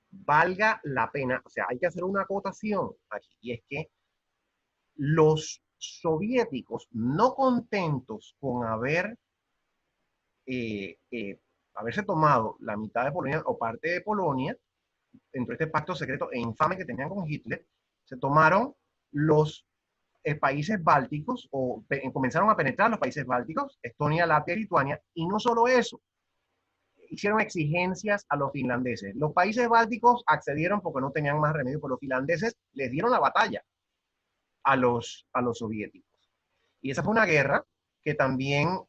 Valga la pena, o sea, hay que hacer una acotación aquí, y es que los soviéticos, no contentos con haberse tomado la mitad de Polonia o parte de Polonia, dentro de este pacto secreto e infame que tenían con Hitler, se tomaron los países bálticos, comenzaron a penetrar los países bálticos, Estonia, Latvia, Lituania, y no solo eso, hicieron exigencias a los finlandeses. Los países bálticos accedieron porque no tenían más remedio, pero los finlandeses les dieron la batalla a los soviéticos. Y esa fue una guerra que también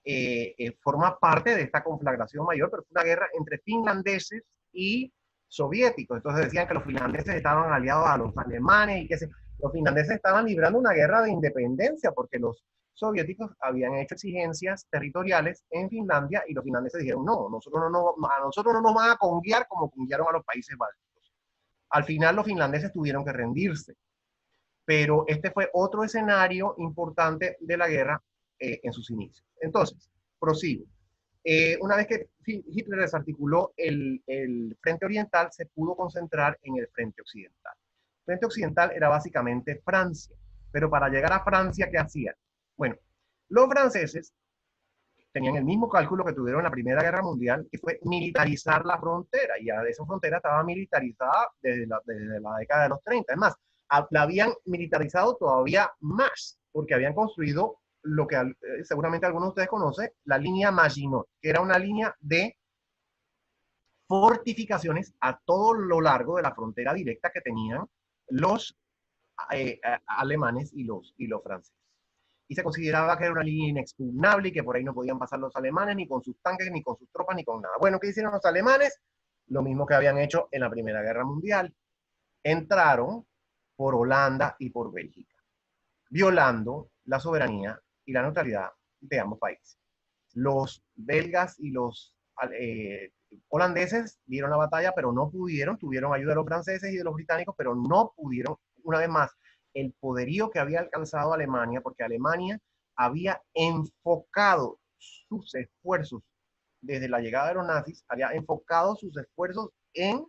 forma parte de esta conflagración mayor, pero fue una guerra entre finlandeses y soviéticos. Entonces decían que los finlandeses estaban aliados a los alemanes y que los finlandeses estaban librando una guerra de independencia porque los soviéticos habían hecho exigencias territoriales en Finlandia y los finlandeses dijeron, no, a nosotros no nos van a conguiar como conguiaron a los países bálticos. Al final los finlandeses tuvieron que rendirse. Pero este fue otro escenario importante de la guerra en sus inicios. Entonces, prosigo. Una vez que Hitler desarticuló el frente oriental, se pudo concentrar en el frente occidental. El frente occidental era básicamente Francia, pero para llegar a Francia, ¿qué hacían? Bueno, los franceses tenían el mismo cálculo que tuvieron en la Primera Guerra Mundial, que fue militarizar la frontera, y ya esa frontera estaba militarizada desde la década de los 30. Es más, la habían militarizado todavía más, porque habían construido lo que seguramente algunos de ustedes conocen, la línea Maginot, que era una línea de fortificaciones a todo lo largo de la frontera directa que tenían los alemanes y los franceses. Y se consideraba que era una línea inexpugnable y que por ahí no podían pasar los alemanes ni con sus tanques, ni con sus tropas, ni con nada. Bueno, ¿qué hicieron los alemanes? Lo mismo que habían hecho en la Primera Guerra Mundial. Entraron por Holanda y por Bélgica, violando la soberanía y la neutralidad de ambos países. Los belgas y los holandeses dieron la batalla, pero no pudieron, tuvieron ayuda de los franceses y de los británicos, pero no pudieron, una vez más, el poderío que había alcanzado Alemania, porque Alemania había enfocado sus esfuerzos desde la llegada de los nazis, había enfocado sus esfuerzos en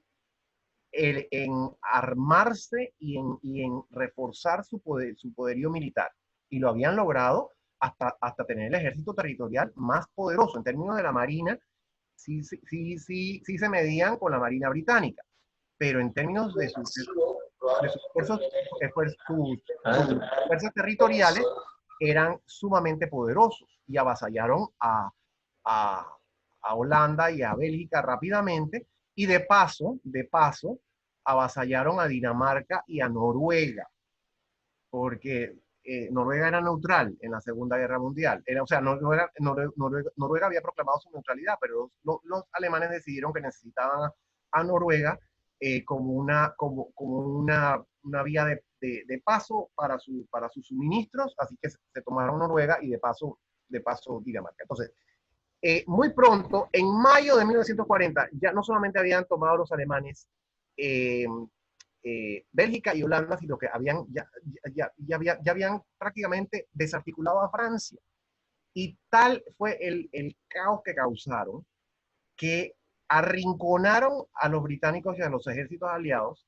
armarse y en reforzar su poderío militar. Y lo habían logrado hasta tener el ejército territorial más poderoso. En términos de la marina, sí se medían con la marina británica, pero en términos de sus fuerzas territoriales eran sumamente poderosos y avasallaron a Holanda y a Bélgica rápidamente, y de paso avasallaron a Dinamarca y a Noruega, porque Noruega era neutral en la Segunda Guerra Mundial. Noruega había proclamado su neutralidad, pero los alemanes decidieron que necesitaban a Noruega como una vía de paso para sus suministros, así que se tomaron Noruega y de paso Dinamarca. Entonces, muy pronto, en mayo de 1940, ya no solamente habían tomado los alemanes Bélgica y Holanda, sino que ya habían prácticamente desarticulado a Francia. Y tal fue el caos que causaron, que arrinconaron a los británicos y a los ejércitos aliados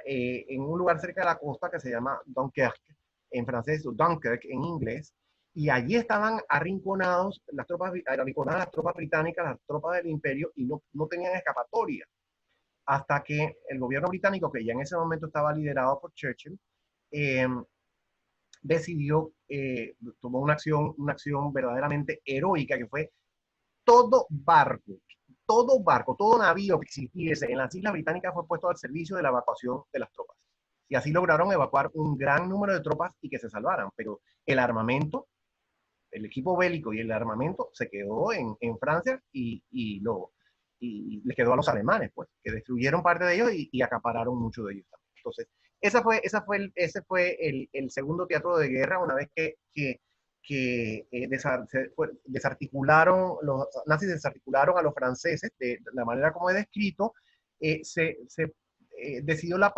en un lugar cerca de la costa que se llama Dunkerque, en francés, o Dunkirk en inglés, y allí estaban arrinconadas las tropas británicas, las tropas del imperio, y no tenían escapatoria. Hasta que el gobierno británico, que ya en ese momento estaba liderado por Churchill, decidió, tomó una acción verdaderamente heroica, que fue todo navío que existiese en las Islas Británicas fue puesto al servicio de la evacuación de las tropas. Y así lograron evacuar un gran número de tropas y que se salvaran. Pero el armamento, el equipo bélico y el armamento se quedó en Francia y les quedó a los alemanes, pues, que destruyeron parte de ellos y acapararon mucho de ellos también. Entonces, ese fue el segundo teatro de guerra, una vez que que desarticularon, los nazis desarticularon a los franceses de la manera como he descrito, se decidió la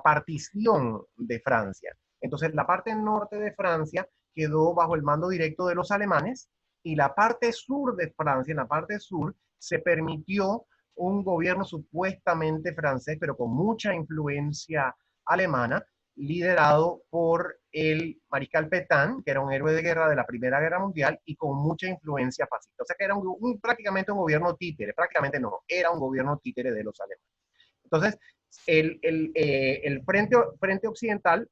partición de Francia. Entonces, la parte norte de Francia quedó bajo el mando directo de los alemanes y la parte sur de Francia, en la parte sur, se permitió un gobierno supuestamente francés, pero con mucha influencia alemana, liderado por el mariscal Pétain, que era un héroe de guerra de la Primera Guerra Mundial y con mucha influencia fascista. O sea que era prácticamente un gobierno títere, prácticamente no, era un gobierno títere de los alemanes. Entonces, el frente occidental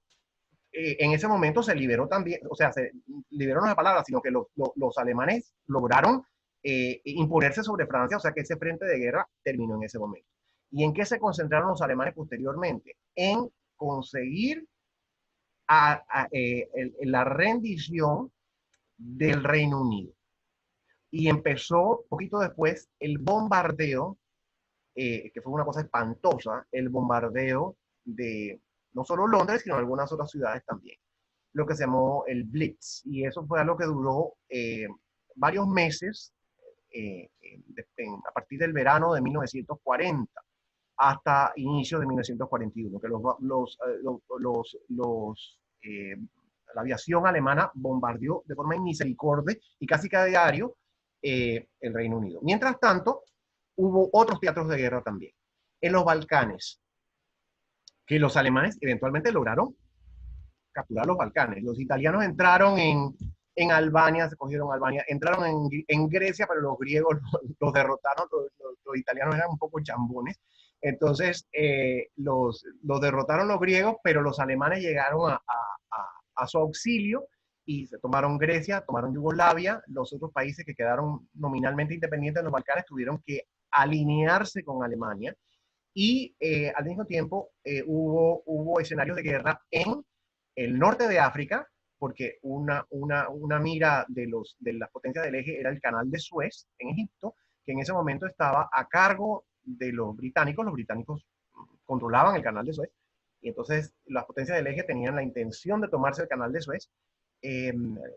en ese momento se liberó también, o sea, se liberó no es la palabra, sino que los alemanes lograron imponerse sobre Francia, o sea que ese frente de guerra terminó en ese momento. ¿Y en qué se concentraron los alemanes posteriormente? En conseguir la rendición del Reino Unido. Y empezó, poquito después, el bombardeo, que fue una cosa espantosa, el bombardeo de no solo Londres, sino algunas otras ciudades también. Lo que se llamó el Blitz. Y eso fue algo que duró varios meses, a partir del verano de 1940 hasta inicio de 1941, que la aviación alemana bombardeó de forma inmisericordia y casi cada diario el Reino Unido. Mientras tanto, hubo otros teatros de guerra también. En los Balcanes, que los alemanes eventualmente lograron capturar los Balcanes. Los italianos entraron en Albania, se cogieron Albania, entraron en Grecia, pero los griegos los derrotaron, los italianos eran un poco chambones. Entonces, los derrotaron los griegos, pero los alemanes llegaron a su auxilio y se tomaron Grecia, tomaron Yugoslavia. Los otros países que quedaron nominalmente independientes en los Balcanes tuvieron que alinearse con Alemania. Y al mismo tiempo hubo escenarios de guerra en el norte de África, porque una mira de las potencias del eje era el canal de Suez en Egipto, que en ese momento estaba a cargo de los británicos. Los británicos controlaban el canal de Suez, y entonces las potencias del eje tenían la intención de tomarse el canal de Suez.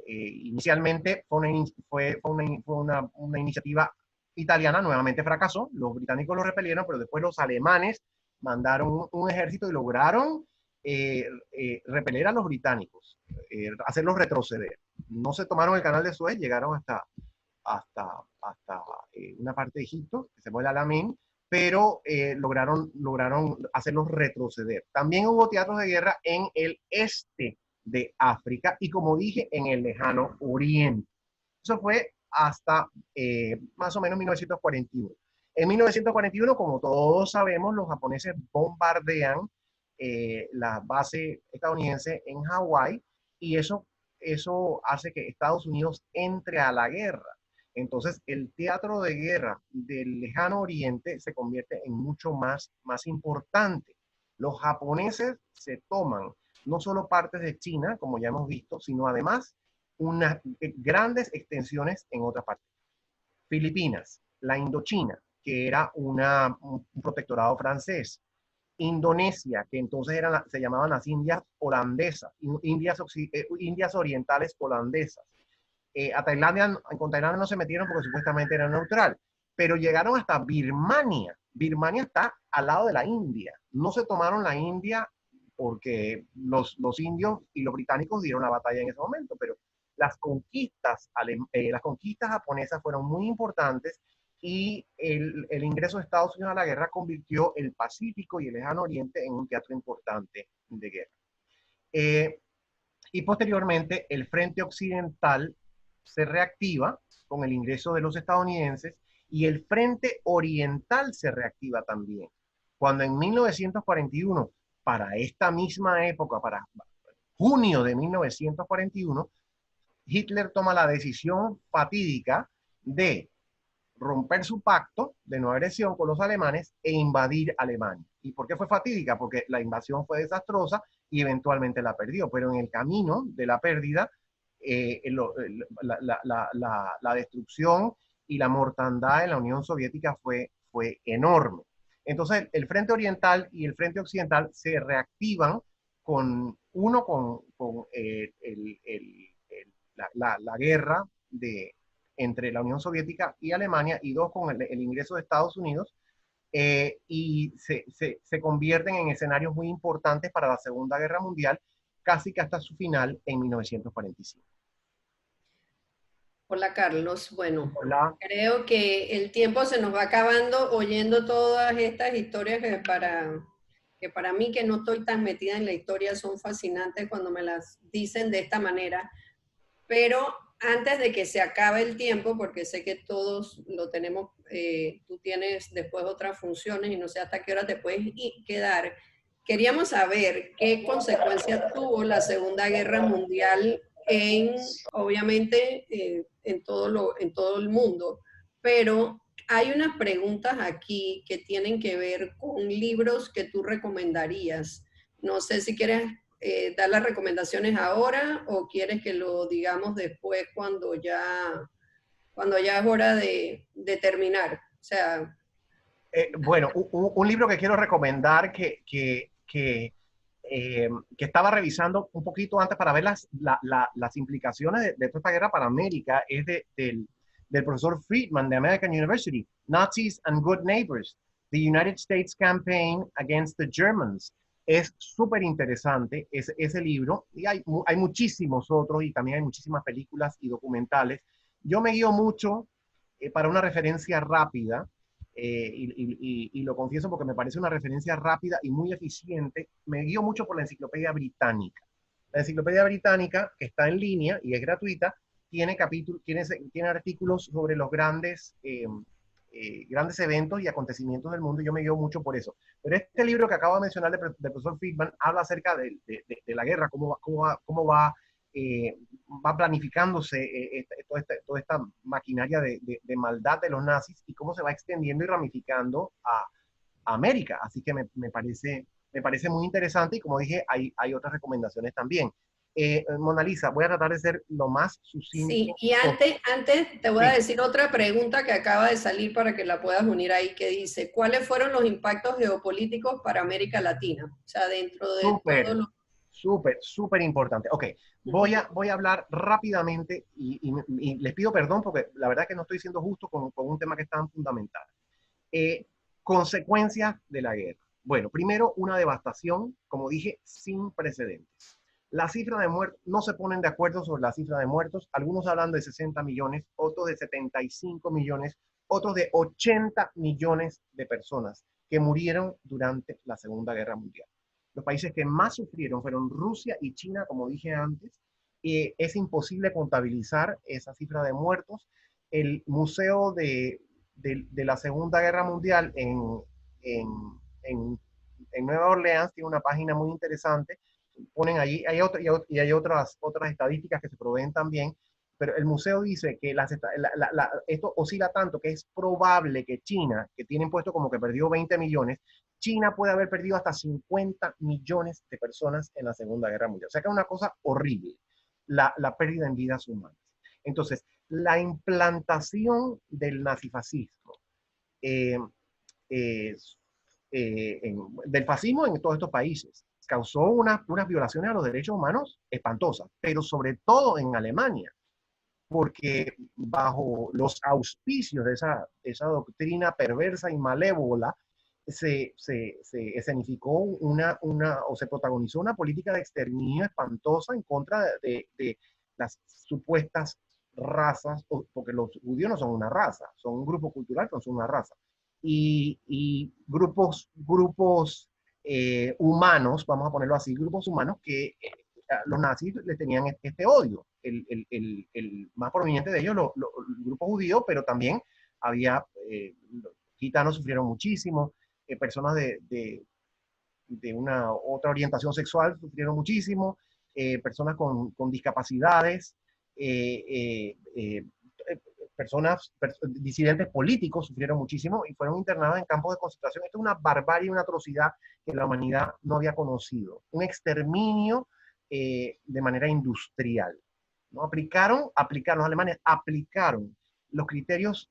Inicialmente fue una iniciativa italiana, nuevamente fracasó, los británicos lo repelieron, pero después los alemanes mandaron un ejército y lograron repeler a los británicos, hacerlos retroceder. No se tomaron el canal de Suez, llegaron hasta una parte de Egipto, que se llama el Alamein, pero lograron hacerlos retroceder. También hubo teatros de guerra en el este de África y, como dije, en el lejano oriente. Eso fue hasta más o menos 1941. En 1941, como todos sabemos, los japoneses bombardean la base estadounidense en Hawái, y eso hace que Estados Unidos entre a la guerra. Entonces, el teatro de guerra del lejano oriente se convierte en mucho más importante. Los japoneses se toman no solo partes de China, como ya hemos visto, sino además unas grandes extensiones en otras partes. Filipinas, la Indochina, que era un protectorado francés. Indonesia, que entonces se llamaban las Indias holandesas, Indias orientales holandesas. A Tailandia, con Tailandia no se metieron porque supuestamente era neutral, pero llegaron hasta Birmania. Birmania está al lado de la India. No se tomaron la India porque los indios y los británicos dieron la batalla en ese momento, pero las conquistas japonesas fueron muy importantes, y el ingreso de Estados Unidos a la guerra convirtió el Pacífico y el lejano oriente en un teatro importante de guerra. Y posteriormente el frente occidental se reactiva con el ingreso de los estadounidenses, y el frente oriental se reactiva también. Cuando en 1941, para esta misma época, para junio de 1941, Hitler toma la decisión fatídica de romper su pacto de no agresión con los alemanes e invadir Alemania. ¿Y por qué fue fatídica? Porque la invasión fue desastrosa y eventualmente la perdió, pero en el camino de la pérdida, la destrucción y la mortandad en la Unión Soviética fue enorme. Entonces, el frente oriental y el frente occidental se reactivan con la guerra entre la Unión Soviética y Alemania, y 2, con el ingreso de Estados Unidos, y se convierten en escenarios muy importantes para la Segunda Guerra Mundial, casi que hasta su final en 1945. Hola Carlos, bueno, Hola. creo que el tiempo se nos va acabando oyendo todas estas historias que para mí, que no estoy tan metida en la historia, son fascinantes cuando me las dicen de esta manera. Pero antes de que se acabe el tiempo, porque sé que todos lo tenemos, tú tienes después otras funciones y no sé hasta qué hora te puedes quedar, queríamos saber qué consecuencias tuvo la Segunda Guerra Mundial obviamente, en todo el mundo. Pero hay unas preguntas aquí que tienen que ver con libros que tú recomendarías. No sé si quieres dar las recomendaciones ahora o quieres que lo digamos después cuando ya es hora de terminar. O sea, Bueno, un libro que quiero recomendar que estaba revisando un poquito antes para ver las implicaciones de toda esta guerra para América es del profesor Friedman de American University, Nazis and Good Neighbors, The United States Campaign Against the Germans. Es súper interesante ese libro, y hay muchísimos otros, y también hay muchísimas películas y documentales. Yo me guío mucho para una referencia rápida, y lo confieso porque me parece una referencia rápida y muy eficiente. Me guío mucho por la Enciclopedia Británica. La Enciclopedia Británica, que está en línea y es gratuita, tiene artículos sobre los grandes eventos y acontecimientos del mundo, y yo me guío mucho por eso. Pero este libro que acabo de mencionar del profesor Friedman habla acerca de la guerra, cómo va planificándose toda esta maquinaria de maldad de los nazis, y cómo se va extendiendo y ramificando a América. Así que me parece muy interesante, y como dije, hay otras recomendaciones también. Mona Lisa, voy a tratar de ser lo más sucinto. sí, y antes te voy a decir otra pregunta que acaba de salir para que la puedas unir ahí, que dice, ¿cuáles fueron los impactos geopolíticos para América Latina? O sea, dentro de todo lo... Súper importante. Ok, voy a hablar rápidamente, y les pido perdón porque la verdad es que no estoy siendo justo con un tema que es tan fundamental. Consecuencias de la guerra. Bueno, primero, una devastación, como dije, sin precedentes. La cifra de muertos, no se ponen de acuerdo sobre la cifra de muertos. Algunos hablan de 60 millones, otros de 75 millones, otros de 80 millones de personas que murieron durante la Segunda Guerra Mundial. Los países que más sufrieron fueron Rusia y China, como dije antes. Es imposible contabilizar esa cifra de muertos. El Museo de la Segunda Guerra Mundial en Nueva Orleans tiene una página muy interesante. Ponen allí, hay otras estadísticas que se proveen también, pero el museo dice que esto oscila tanto que es probable que China, que tienen puesto como que perdió 20 millones, China puede haber perdido hasta 50 millones de personas en la Segunda Guerra Mundial. O sea que es una cosa horrible, la pérdida en vidas humanas. Entonces, la implantación del nazifascismo, del fascismo en todos estos países, causó unas violaciones a los derechos humanos espantosas, pero sobre todo en Alemania, porque bajo los auspicios de esa doctrina perversa y malévola, se escenificó o se protagonizó una política de exterminio espantosa en contra de las supuestas razas, porque los judíos no son una raza, son un grupo cultural, pero no son una raza. Y grupos humanos, vamos a ponerlo así, grupos humanos que los nazis le tenían este odio. El más prominente de ellos, el grupo judío, pero también había, gitanos sufrieron muchísimo, personas de una otra orientación sexual sufrieron muchísimo, personas con discapacidades, disidentes políticos sufrieron muchísimo y fueron internados en campos de concentración. Esto es una barbarie, una atrocidad que la humanidad no había conocido. Un exterminio de manera industrial. ¿No? Los alemanes aplicaron los criterios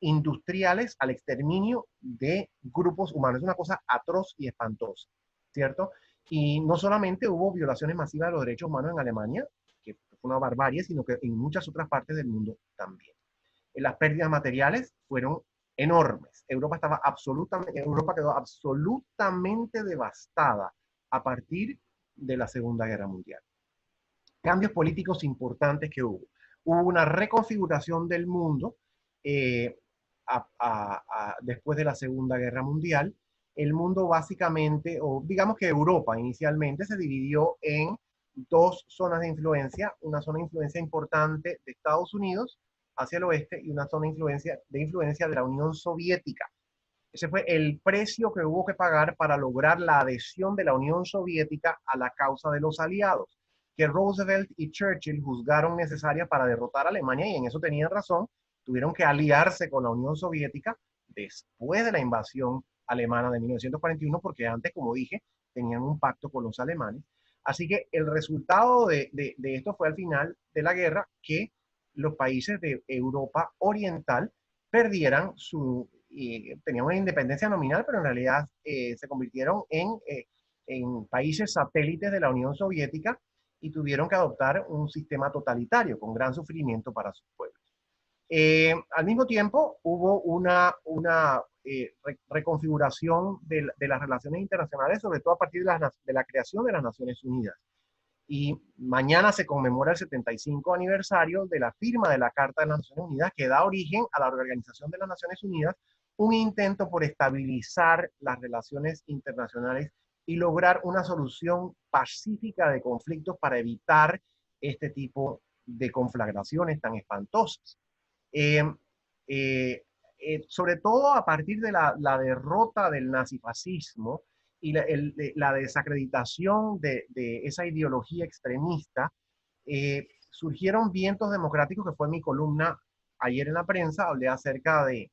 industriales al exterminio de grupos humanos. Es una cosa atroz y espantosa, ¿cierto? Y no solamente hubo violaciones masivas de los derechos humanos en Alemania, que fue una barbarie, sino que en muchas otras partes del mundo también. Las pérdidas materiales fueron enormes. Europa quedó absolutamente devastada a partir de la Segunda Guerra Mundial. Cambios políticos importantes que hubo. Hubo una reconfiguración del mundo después de la Segunda Guerra Mundial. El mundo básicamente, o digamos que Europa inicialmente, se dividió en dos zonas de influencia. Una zona de influencia importante de Estados Unidos hacia el oeste y una zona de influencia de la Unión Soviética. Ese fue el precio que hubo que pagar para lograr la adhesión de la Unión Soviética a la causa de los aliados, que Roosevelt y Churchill juzgaron necesaria para derrotar a Alemania, y en eso tenían razón. Tuvieron que aliarse con la Unión Soviética después de la invasión alemana de 1941, porque antes, como dije, tenían un pacto con los alemanes. Así que el resultado de esto fue al final de la guerra que los países de Europa Oriental perdieran tenían una independencia nominal, pero en realidad se convirtieron en países satélites de la Unión Soviética y tuvieron que adoptar un sistema totalitario con gran sufrimiento para sus pueblos. Al mismo tiempo, hubo una reconfiguración de las relaciones internacionales, sobre todo a partir de la creación de las Naciones Unidas. Y mañana se conmemora el 75 aniversario de la firma de la Carta de las Naciones Unidas, que da origen a la Organización de las Naciones Unidas, un intento por estabilizar las relaciones internacionales y lograr una solución pacífica de conflictos para evitar este tipo de conflagraciones tan espantosas. Sobre todo a partir de la derrota del nazifascismo y la desacreditación de esa ideología extremista, surgieron vientos democráticos, que fue mi columna ayer en la prensa. Hablé acerca de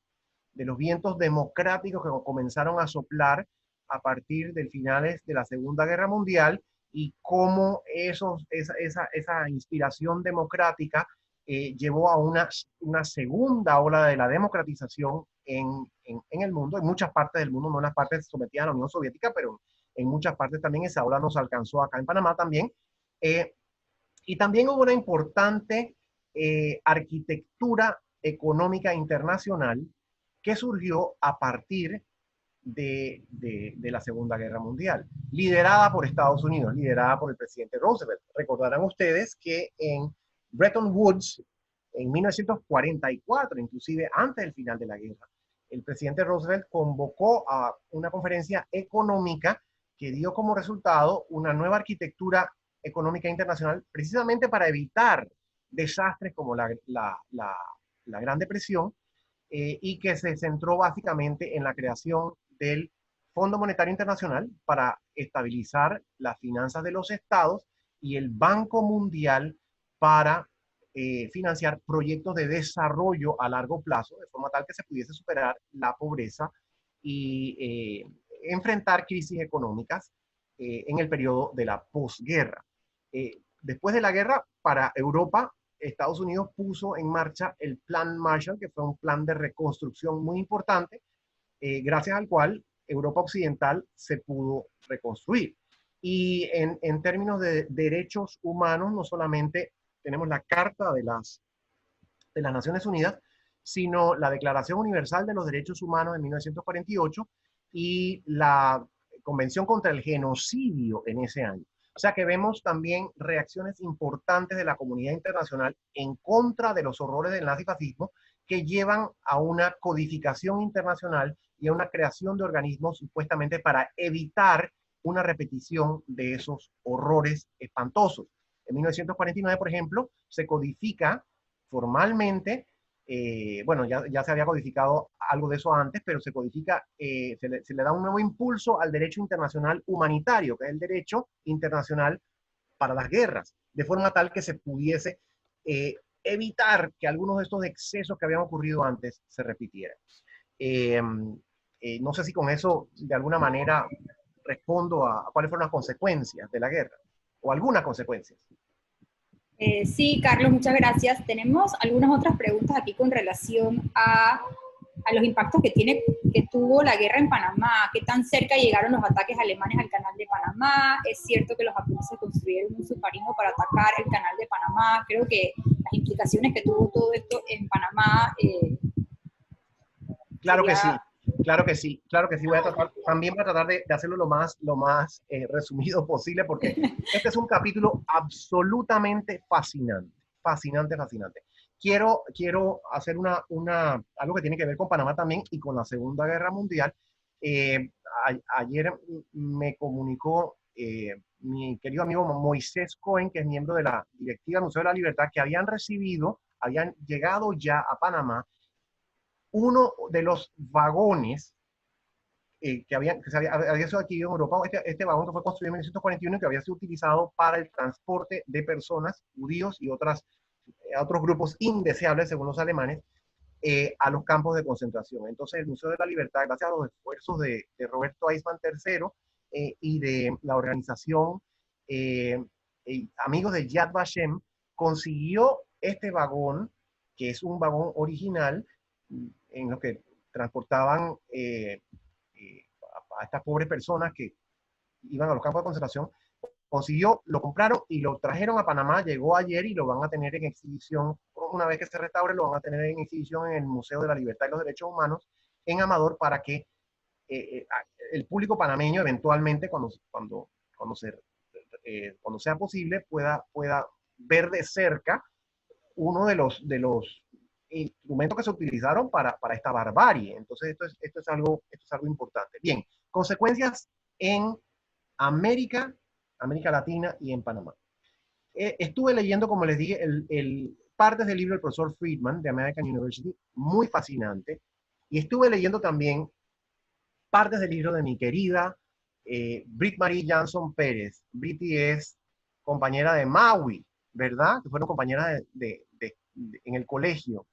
los vientos democráticos que comenzaron a soplar a partir del finales de la Segunda Guerra Mundial, y cómo esa inspiración democrática llevó a una segunda ola de la democratización en el mundo, en muchas partes del mundo, no en las partes sometidas a la Unión Soviética, pero en muchas partes también esa ola nos alcanzó acá en Panamá también. Y también hubo una importante arquitectura económica internacional que surgió a partir de la Segunda Guerra Mundial, liderada por Estados Unidos, liderada por el presidente Roosevelt. Recordarán ustedes que en Bretton Woods, en 1944, inclusive antes del final de la guerra, el presidente Roosevelt convocó a una conferencia económica que dio como resultado una nueva arquitectura económica internacional, precisamente para evitar desastres como la Gran Depresión, y que se centró básicamente en la creación del Fondo Monetario Internacional para estabilizar las finanzas de los estados, y el Banco Mundial para financiar proyectos de desarrollo a largo plazo, de forma tal que se pudiese superar la pobreza y enfrentar crisis económicas en el periodo de la posguerra. Después de la guerra, para Europa, Estados Unidos puso en marcha el Plan Marshall, que fue un plan de reconstrucción muy importante, gracias al cual Europa Occidental se pudo reconstruir. Y en términos de derechos humanos, no solamente tenemos la Carta de las Naciones Unidas, sino la Declaración Universal de los Derechos Humanos de 1948 y la Convención contra el Genocidio en ese año. O sea que vemos también reacciones importantes de la comunidad internacional en contra de los horrores del nazifascismo, que llevan a una codificación internacional y a una creación de organismos supuestamente para evitar una repetición de esos horrores espantosos. En 1949, por ejemplo, se codifica formalmente, bueno, ya se había codificado algo de eso antes, pero se codifica, se le da un nuevo impulso al derecho internacional humanitario, que es el derecho internacional para las guerras, de forma tal que se pudiese evitar que algunos de estos excesos que habían ocurrido antes se repitieran. No sé si con eso, de alguna manera, respondo a cuáles fueron las consecuencias de la guerra, o algunas consecuencias. Sí, Carlos, muchas gracias. Tenemos algunas otras preguntas aquí con relación a a los impactos que tuvo la guerra en Panamá, qué tan cerca llegaron los ataques alemanes al canal de Panamá. Es cierto que los japoneses construyeron un submarino para atacar el canal de Panamá. Creo que las implicaciones que tuvo todo esto en Panamá. Claro que sí, sería... claro que sí, claro que sí. También voy a tratar de hacerlo lo más resumido posible, porque este es un capítulo absolutamente fascinante, fascinante, fascinante. Quiero hacer algo que tiene que ver con Panamá también y con la Segunda Guerra Mundial. Ayer me comunicó mi querido amigo Moisés Cohen, que es miembro de la directiva del Museo de la Libertad, que habían llegado ya a Panamá uno de los vagones había sido adquirido en Europa. Este vagón que fue construido en 1941 y que había sido utilizado para el transporte de personas, judíos y otros grupos indeseables, según los alemanes, a los campos de concentración. Entonces, el Museo de la Libertad, gracias a los esfuerzos de Roberto Eisman III y de la organización Amigos de Yad Vashem, consiguió este vagón, que es un vagón original, en los que transportaban a estas pobres personas que iban a los campos de concentración. Lo compraron y lo trajeron a Panamá. Llegó ayer y lo van a tener en exhibición. Una vez que se restaure, lo van a tener en exhibición en el Museo de la Libertad y los Derechos Humanos en Amador, para que el público panameño eventualmente, cuando sea posible, pueda ver de cerca uno de los instrumentos que se utilizaron para esta barbarie. Entonces, esto es algo importante. Bien, consecuencias en América Latina y en Panamá. Estuve leyendo, como les dije, partes del libro del profesor Friedman de American University, muy fascinante, y estuve leyendo también partes del libro de mi querida Britt Marie Jansson Pérez. Britty es compañera de Maui, ¿verdad? Que fueron compañeras en el colegio.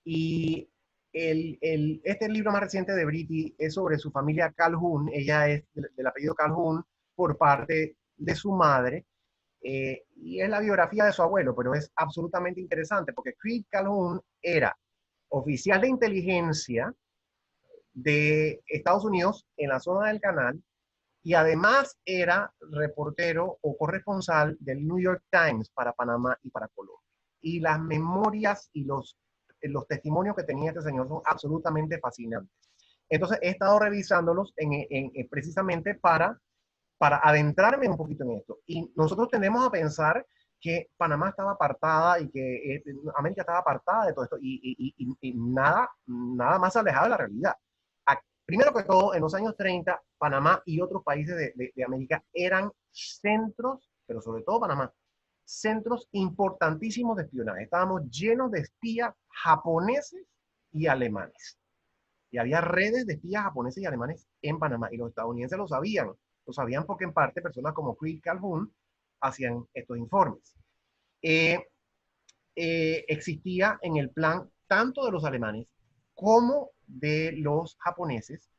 Y este libro más reciente de Britty es sobre su familia Calhoun. Ella es del apellido Calhoun por parte de su madre, y es la biografía de su abuelo, pero es absolutamente interesante porque Creed Calhoun era oficial de inteligencia de Estados Unidos en la zona del canal, y además era reportero o corresponsal del New York Times para Panamá y para Colombia. Y las memorias y los testimonios que tenía este señor son absolutamente fascinantes. Entonces he estado revisándolos precisamente para adentrarme un poquito en esto. Y nosotros tendemos a pensar que Panamá estaba apartada y que América estaba apartada de todo esto, y nada más alejado de la realidad. Primero que todo, en los años 30, Panamá y otros países de América eran centros, pero sobre todo Panamá, centros importantísimos de espionaje. Estábamos llenos de espías japoneses y alemanes. Y había redes de espías japoneses y alemanes en Panamá, y los estadounidenses lo sabían. Lo sabían porque en parte personas como Creed Calhoun hacían estos informes. Existía en el plan tanto de los alemanes como de los japoneses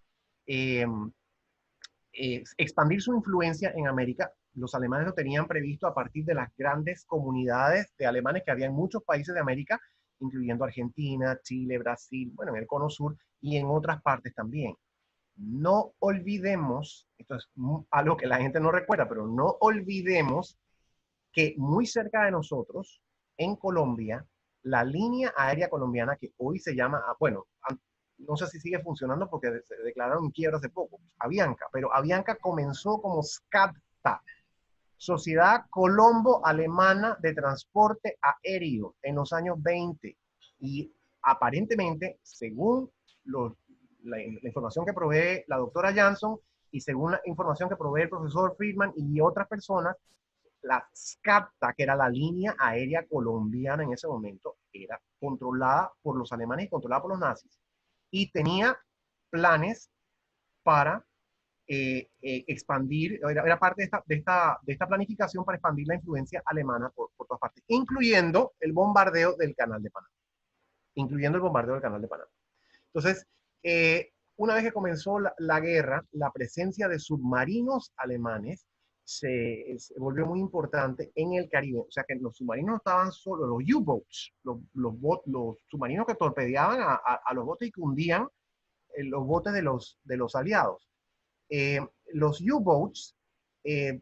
expandir su influencia en América. Los alemanes lo tenían previsto a partir de las grandes comunidades de alemanes que había en muchos países de América, incluyendo Argentina, Chile, Brasil, bueno, en el Cono Sur y en otras partes también. No olvidemos, esto es algo que la gente no recuerda, pero no olvidemos que muy cerca de nosotros, en Colombia, la línea aérea colombiana, que hoy se llama, bueno, no sé si sigue funcionando porque se declararon en quiebra hace poco, Avianca, pero Avianca comenzó como SCADTA, Sociedad Colombo-Alemana de Transporte Aéreo, en los años 20, y aparentemente, según la información que provee la doctora Jansson y según la información que provee el profesor Friedman y otras personas, la SCADTA, que era la línea aérea colombiana en ese momento, era controlada por los alemanes y controlada por los nazis. Y tenía planes para expandir, era parte de esta planificación para expandir la influencia alemana por todas partes, incluyendo el bombardeo del Canal de Panamá. Entonces, una vez que comenzó la guerra, la presencia de submarinos alemanes se volvió muy importante en el Caribe. O sea que los submarinos no estaban solo, los U-boats, los submarinos que torpedeaban a los botes y que hundían los botes de los aliados. Eh, los U-boats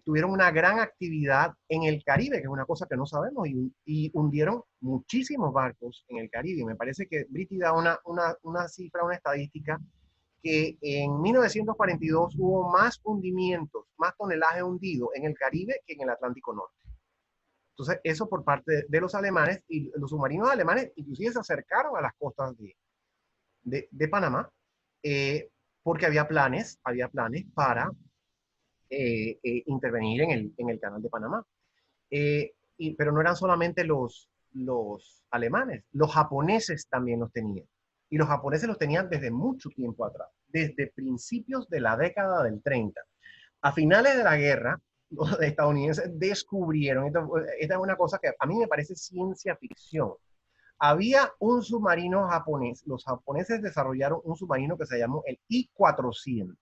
tuvieron una gran actividad en el Caribe, que es una cosa que no sabemos, y hundieron muchísimos barcos en el Caribe. Me parece que Briti da una cifra, una estadística, que en 1942 hubo más hundimientos, más tonelaje hundido en el Caribe que en el Atlántico Norte. Entonces, eso por parte de los alemanes, y los submarinos alemanes inclusive se acercaron a las costas de Panamá, porque había planes para intervenir en el canal de Panamá. Pero no eran solamente los alemanes, los japoneses también los tenían. Y los japoneses los tenían desde mucho tiempo atrás, desde principios de la década del 30. A finales de la guerra, los estadounidenses descubrieron, esta es una cosa que a mí me parece ciencia ficción. Había un submarino japonés, los japoneses desarrollaron un submarino que se llamó el I-400.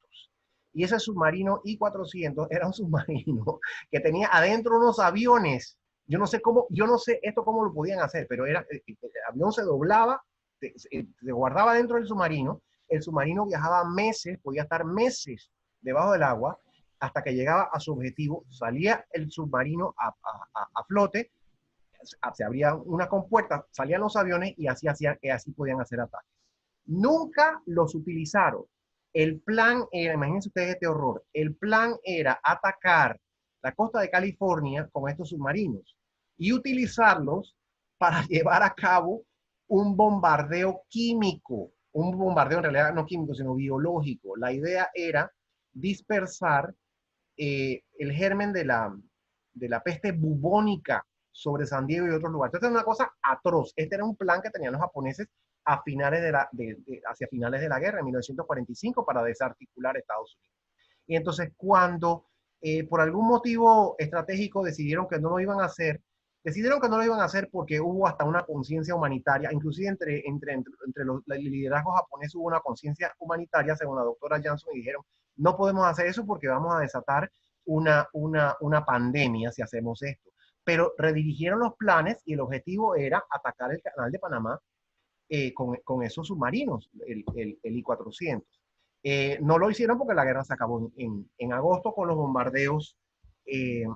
Y ese submarino I-400 era un submarino que tenía adentro unos aviones. Yo no sé esto cómo lo podían hacer, pero el avión se doblaba, se guardaba dentro del submarino, el submarino viajaba meses, podía estar meses debajo del agua, hasta que llegaba a su objetivo, salía el submarino a flote, se abría una compuerta, salían los aviones y así podían hacer ataques. Nunca los utilizaron. El plan era, imagínense ustedes este horror, el plan era atacar la costa de California con estos submarinos y utilizarlos para llevar a cabo un bombardeo químico, un bombardeo en realidad no químico, sino biológico. La idea era dispersar el germen de la peste bubónica sobre San Diego y otros lugares. Entonces, es una cosa atroz. Este era un plan que tenían los japoneses hacia finales de la guerra, en 1945, para desarticular Estados Unidos. Y entonces, cuando por algún motivo estratégico decidieron que no lo iban a hacer, porque hubo hasta una conciencia humanitaria, inclusive entre los liderazgos japoneses hubo una conciencia humanitaria, según la doctora Jansson, y dijeron, no podemos hacer eso porque vamos a desatar una pandemia si hacemos esto. Pero redirigieron los planes y el objetivo era atacar el canal de Panamá con esos submarinos, el I-400. No lo hicieron porque la guerra se acabó en agosto con los bombardeos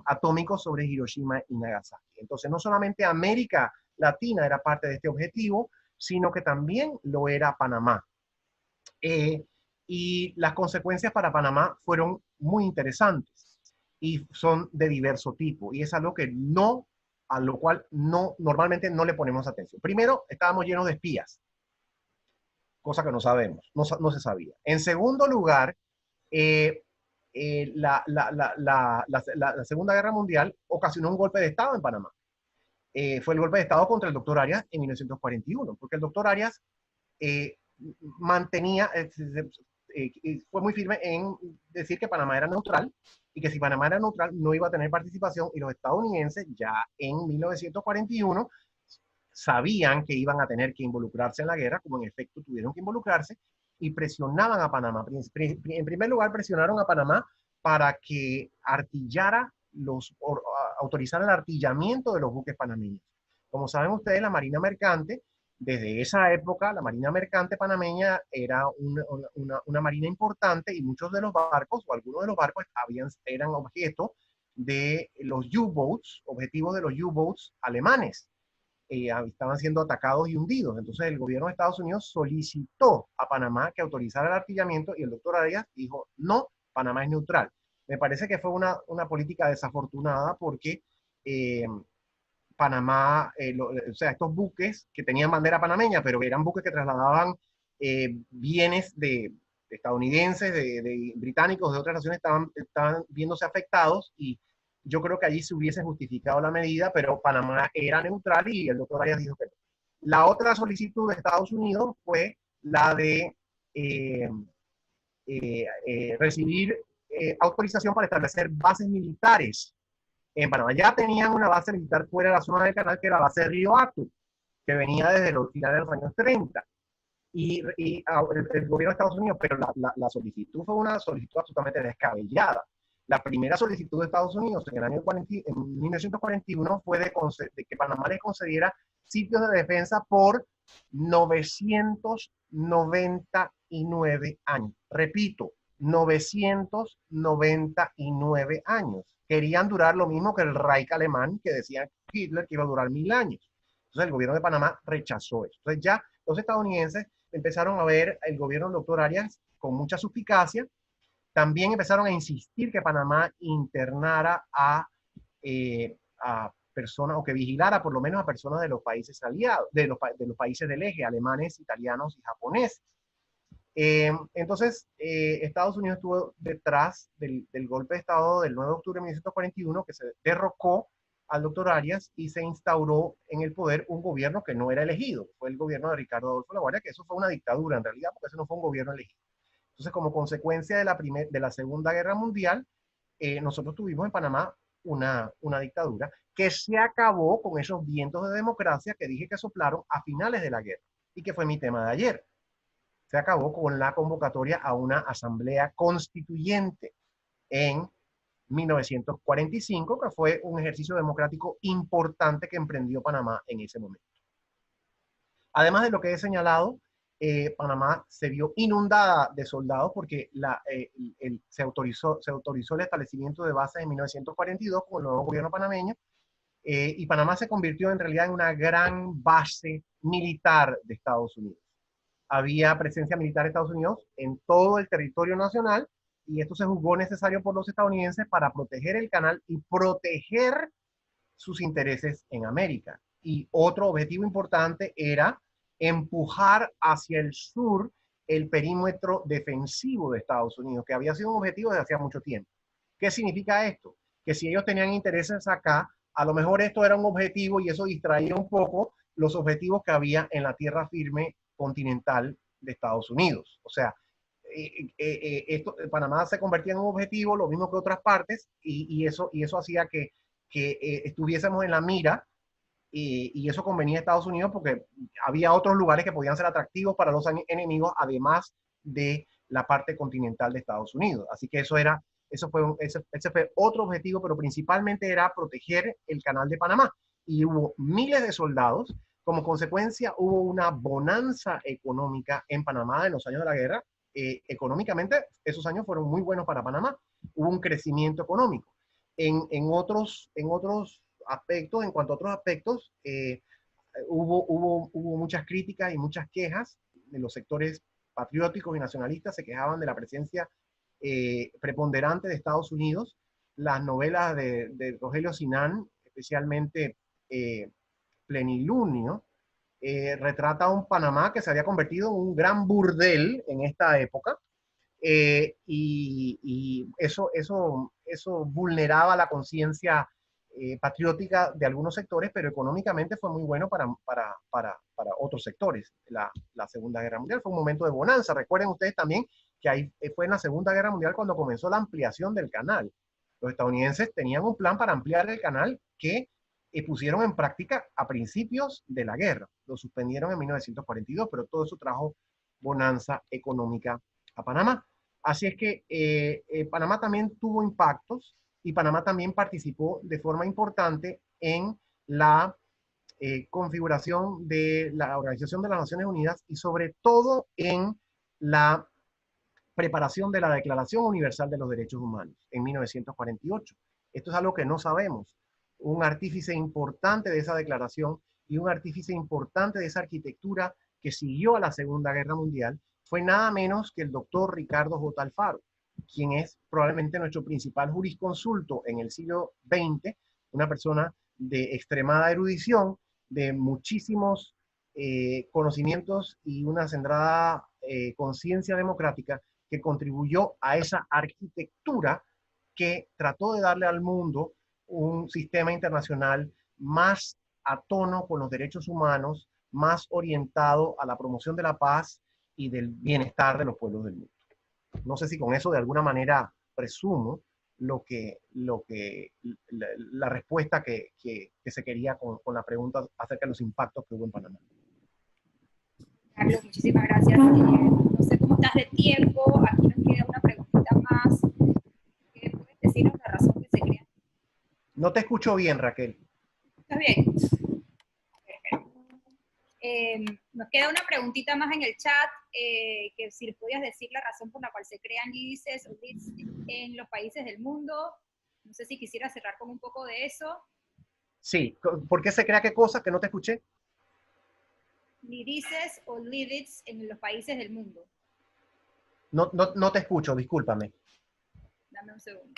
atómicos sobre Hiroshima y Nagasaki. Entonces, no solamente América Latina era parte de este objetivo, sino que también lo era Panamá. Y las consecuencias para Panamá fueron muy interesantes y son de diverso tipo. Y es algo a lo cual normalmente no le ponemos atención. Primero, estábamos llenos de espías, cosa que no sabemos, no se sabía. En segundo lugar, la Segunda Guerra Mundial ocasionó un golpe de Estado en Panamá. Fue el golpe de Estado contra el doctor Arias en 1941, porque el doctor Arias fue muy firme en decir que Panamá era neutral y que si Panamá era neutral no iba a tener participación, y los estadounidenses ya en 1941 sabían que iban a tener que involucrarse en la guerra, como en efecto tuvieron que involucrarse, y presionaban a Panamá. En primer lugar, presionaron a Panamá para que autorizara el artillamiento de los buques panameños. Como saben ustedes, la Marina Mercante, desde esa época, la Marina Mercante panameña era una marina importante, y muchos de los barcos, o algunos de los barcos, eran objeto de los U-boats, objetivos de los U-boats alemanes. Estaban siendo atacados y hundidos. Entonces el gobierno de Estados Unidos solicitó a Panamá que autorizara el artillamiento, y el doctor Arias dijo, no, Panamá es neutral. Me parece que fue una política desafortunada, porque Panamá, o sea, estos buques que tenían bandera panameña, pero eran buques que trasladaban bienes de estadounidenses, de británicos, de otras naciones, estaban viéndose afectados, y yo creo que allí se hubiese justificado la medida, pero Panamá era neutral y el doctor Arias dijo que no. La otra solicitud de Estados Unidos fue la de recibir autorización para establecer bases militares en Panamá. Ya tenían una base militar fuera de la zona del canal, que era la base de Río Hato, que venía desde los finales de los años 30. Y el gobierno de Estados Unidos, pero la solicitud fue una solicitud absolutamente descabellada. La primera solicitud de Estados Unidos en el año 1941 fue de que Panamá les concediera sitios de defensa por 999 años. Repito, 999 años. Querían durar lo mismo que el Reich alemán, que decía Hitler que iba a durar 1000 años. Entonces el gobierno de Panamá rechazó eso. Entonces ya los estadounidenses empezaron a ver el gobierno del doctor Arias con mucha suspicacia. También empezaron a insistir que Panamá internara a personas, o que vigilara por lo menos a personas de los países aliados, de los países del eje, alemanes, italianos y japoneses. Entonces, Estados Unidos estuvo detrás del golpe de Estado del 9 de octubre de 1941, que se derrocó al doctor Arias y se instauró en el poder un gobierno que no era elegido. Fue el gobierno de Ricardo Adolfo Laguardia, que eso fue una dictadura en realidad, porque eso no fue un gobierno elegido. Entonces, como consecuencia de la Segunda Guerra Mundial, nosotros tuvimos en Panamá una dictadura que se acabó con esos vientos de democracia que dije que soplaron a finales de la guerra, y que fue mi tema de ayer. Se acabó con la convocatoria a una asamblea constituyente en 1945, que fue un ejercicio democrático importante que emprendió Panamá en ese momento. Además de lo que he señalado, Panamá se vio inundada de soldados porque se autorizó el establecimiento de bases en 1942 con el nuevo gobierno panameño, y Panamá se convirtió en realidad en una gran base militar de Estados Unidos. Había presencia militar de Estados Unidos en todo el territorio nacional, y esto se juzgó necesario por los estadounidenses para proteger el canal y proteger sus intereses en América. Y otro objetivo importante era empujar hacia el sur el perímetro defensivo de Estados Unidos, que había sido un objetivo desde hacía mucho tiempo. ¿Qué significa esto? Que si ellos tenían intereses acá, a lo mejor esto era un objetivo y eso distraía un poco los objetivos que había en la tierra firme continental de Estados Unidos. O sea, Panamá se convertía en un objetivo, lo mismo que otras partes, y eso hacía que estuviésemos en la mira, y eso convenía a Estados Unidos porque había otros lugares que podían ser atractivos para los enemigos, además de la parte continental de Estados Unidos. Así que ese fue otro objetivo, pero principalmente era proteger el canal de Panamá. Y hubo miles de soldados. Como consecuencia, hubo una bonanza económica en Panamá en los años de la guerra. Económicamente, esos años fueron muy buenos para Panamá. Hubo un crecimiento económico. En otros aspectos, en cuanto a otros aspectos, hubo muchas críticas y muchas quejas de los sectores patrióticos y nacionalistas. Se quejaban de la presencia preponderante de Estados Unidos. Las novelas de Rogelio Sinan, especialmente Plenilunio, retrata un Panamá que se había convertido en un gran burdel en esta época, y eso vulneraba la conciencia patriótica de algunos sectores, pero económicamente fue muy bueno para otros sectores. La Segunda Guerra Mundial fue un momento de bonanza. Recuerden ustedes también que ahí fue en la Segunda Guerra Mundial cuando comenzó la ampliación del canal. Los estadounidenses tenían un plan para ampliar el canal que pusieron en práctica a principios de la guerra. Lo suspendieron en 1942, pero todo eso trajo bonanza económica a Panamá. Así es que Panamá también tuvo impactos, y Panamá también participó de forma importante en la configuración de la Organización de las Naciones Unidas, y sobre todo en la preparación de la Declaración Universal de los Derechos Humanos en 1948. Esto es algo que no sabemos. Un artífice importante de esa declaración y un artífice importante de esa arquitectura que siguió a la Segunda Guerra Mundial fue nada menos que el doctor Ricardo J. Alfaro, quien es probablemente nuestro principal jurisconsulto en el siglo XX, una persona de extremada erudición, de muchísimos conocimientos y una centrada conciencia democrática, que contribuyó a esa arquitectura que trató de darle al mundo un sistema internacional más a tono con los derechos humanos, más orientado a la promoción de la paz y del bienestar de los pueblos del mundo. No sé si con eso de alguna manera presumo la respuesta que se quería con la pregunta acerca de los impactos que hubo en Panamá. Carlos, muchísimas gracias. No sé cómo estás de tiempo. Aquí nos queda una preguntita más. ¿Qué puedes decir No te escucho bien, Raquel. ¿Estás bien? Nos queda una preguntita más en el chat, que si les podías decir la razón por la cual se crean LIDICES o LIDs en los países del mundo. No sé si quisiera cerrar con un poco de eso. Sí, ¿por qué se crea qué cosa? Que no te escuché. LIDICES o LIDITS en los países del mundo. No te escucho, discúlpame. Dame un segundo.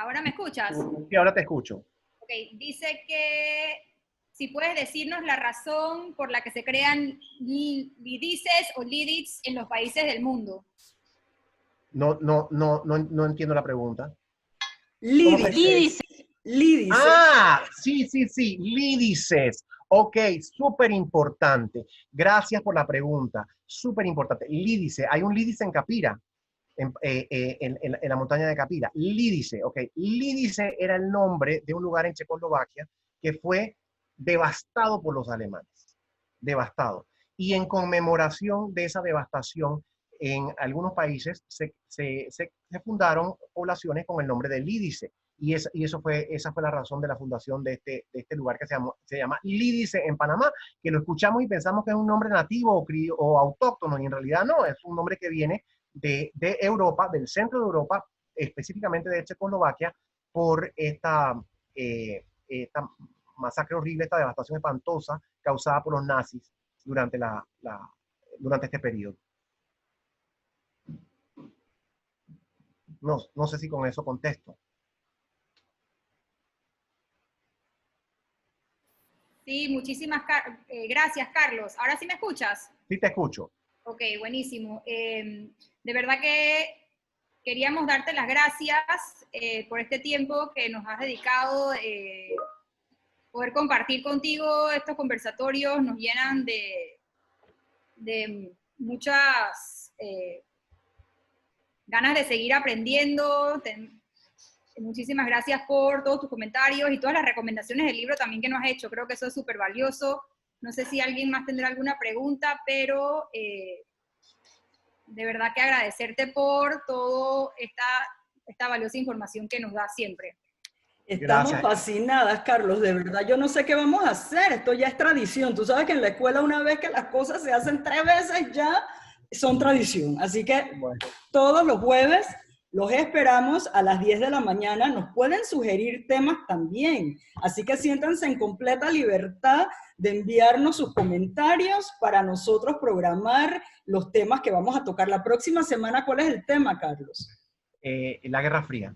¿Ahora me escuchas? Sí, ahora te escucho. Ok, dice que si puedes decirnos la razón por la que se crean LIDICES o LIDITS en los países del mundo. No entiendo la pregunta. Lídices. Lídices. Ah, sí, lídices. Ok, súper importante. Gracias por la pregunta. Súper importante. Lídice. Hay un lídice en Capira, en la montaña de Capira. Lídice, ok. Lídice era el nombre de un lugar en Checoslovaquia que fue devastado por los alemanes. Devastado. Y en conmemoración de esa devastación, en algunos países se fundaron poblaciones con el nombre de Lídice. Y esa fue la razón de la fundación de este lugar que se llama Lídice en Panamá, que lo escuchamos y pensamos que es un nombre nativo o autóctono, y en realidad no, es un nombre que viene de Europa, del centro de Europa, específicamente de Checoslovaquia, por esta masacre horrible, esta devastación espantosa causada por los nazis durante este periodo. No sé si con eso contesto. Sí, muchísimas gracias, Carlos. ¿Ahora sí me escuchas? Sí, te escucho. Ok, buenísimo. De verdad que queríamos darte las gracias por este tiempo que nos has dedicado. Poder compartir contigo estos conversatorios nos llenan de muchas ganas de seguir aprendiendo. Muchísimas gracias por todos tus comentarios y todas las recomendaciones del libro también que nos has hecho. Creo que eso es súper valioso. No sé si alguien más tendrá alguna pregunta, pero de verdad que agradecerte por toda esta valiosa información que nos da siempre. Estamos Gracias. fascinadas, Carlos, de verdad. Yo no sé qué vamos a hacer, esto ya es tradición. Tú sabes que en la escuela una vez que las cosas se hacen 3 veces ya son tradición. Así que Bueno. Todos los jueves los esperamos a las 10 de la mañana. Nos pueden sugerir temas también. Así que siéntanse en completa libertad de enviarnos sus comentarios para nosotros programar los temas que vamos a tocar la próxima semana. ¿Cuál es el tema, Carlos? La Guerra Fría.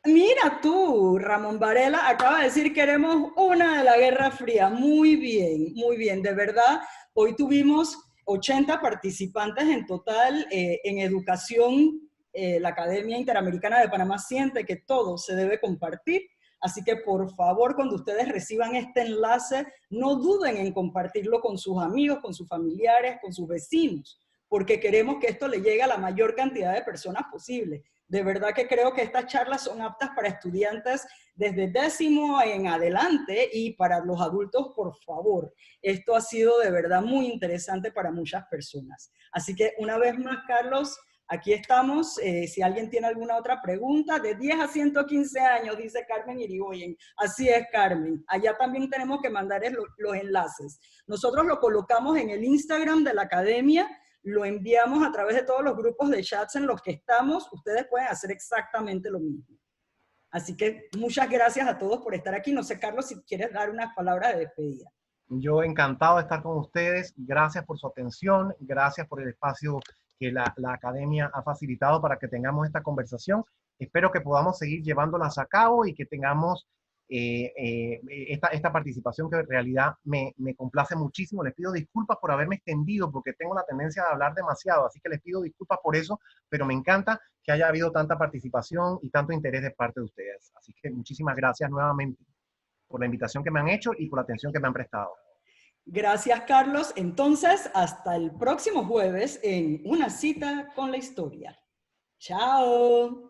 Mira tú, Ramón Varela acaba de decir queremos una de la Guerra Fría. Muy bien, de verdad. Hoy tuvimos 80 participantes en total en educación. La Academia Interamericana de Panamá siente que todo se debe compartir. Así que por favor, cuando ustedes reciban este enlace, no duden en compartirlo con sus amigos, con sus familiares, con sus vecinos, porque queremos que esto le llegue a la mayor cantidad de personas posible. De verdad que creo que estas charlas son aptas para estudiantes desde 10º en adelante y para los adultos, por favor. Esto ha sido de verdad muy interesante para muchas personas. Así que una vez más, Carlos, aquí estamos. Si alguien tiene alguna otra pregunta, de 10 a 115 años, dice Carmen Irigoyen. Así es, Carmen. Allá también tenemos que mandar los enlaces. Nosotros lo colocamos en el Instagram de la Academia, lo enviamos a través de todos los grupos de chats en los que estamos. Ustedes pueden hacer exactamente lo mismo. Así que muchas gracias a todos por estar aquí. No sé, Carlos, si quieres dar unas palabras de despedida. Yo encantado de estar con ustedes. Gracias por su atención. Gracias por el espacio que la Academia ha facilitado para que tengamos esta conversación. Espero que podamos seguir llevándolas a cabo y que tengamos esta participación que en realidad me complace muchísimo. Les pido disculpas por haberme extendido porque tengo la tendencia de hablar demasiado, así que les pido disculpas por eso, pero me encanta que haya habido tanta participación y tanto interés de parte de ustedes. Así que muchísimas gracias nuevamente por la invitación que me han hecho y por la atención que me han prestado. Gracias, Carlos. Entonces, hasta el próximo jueves en Una Cita con la Historia. ¡Chao!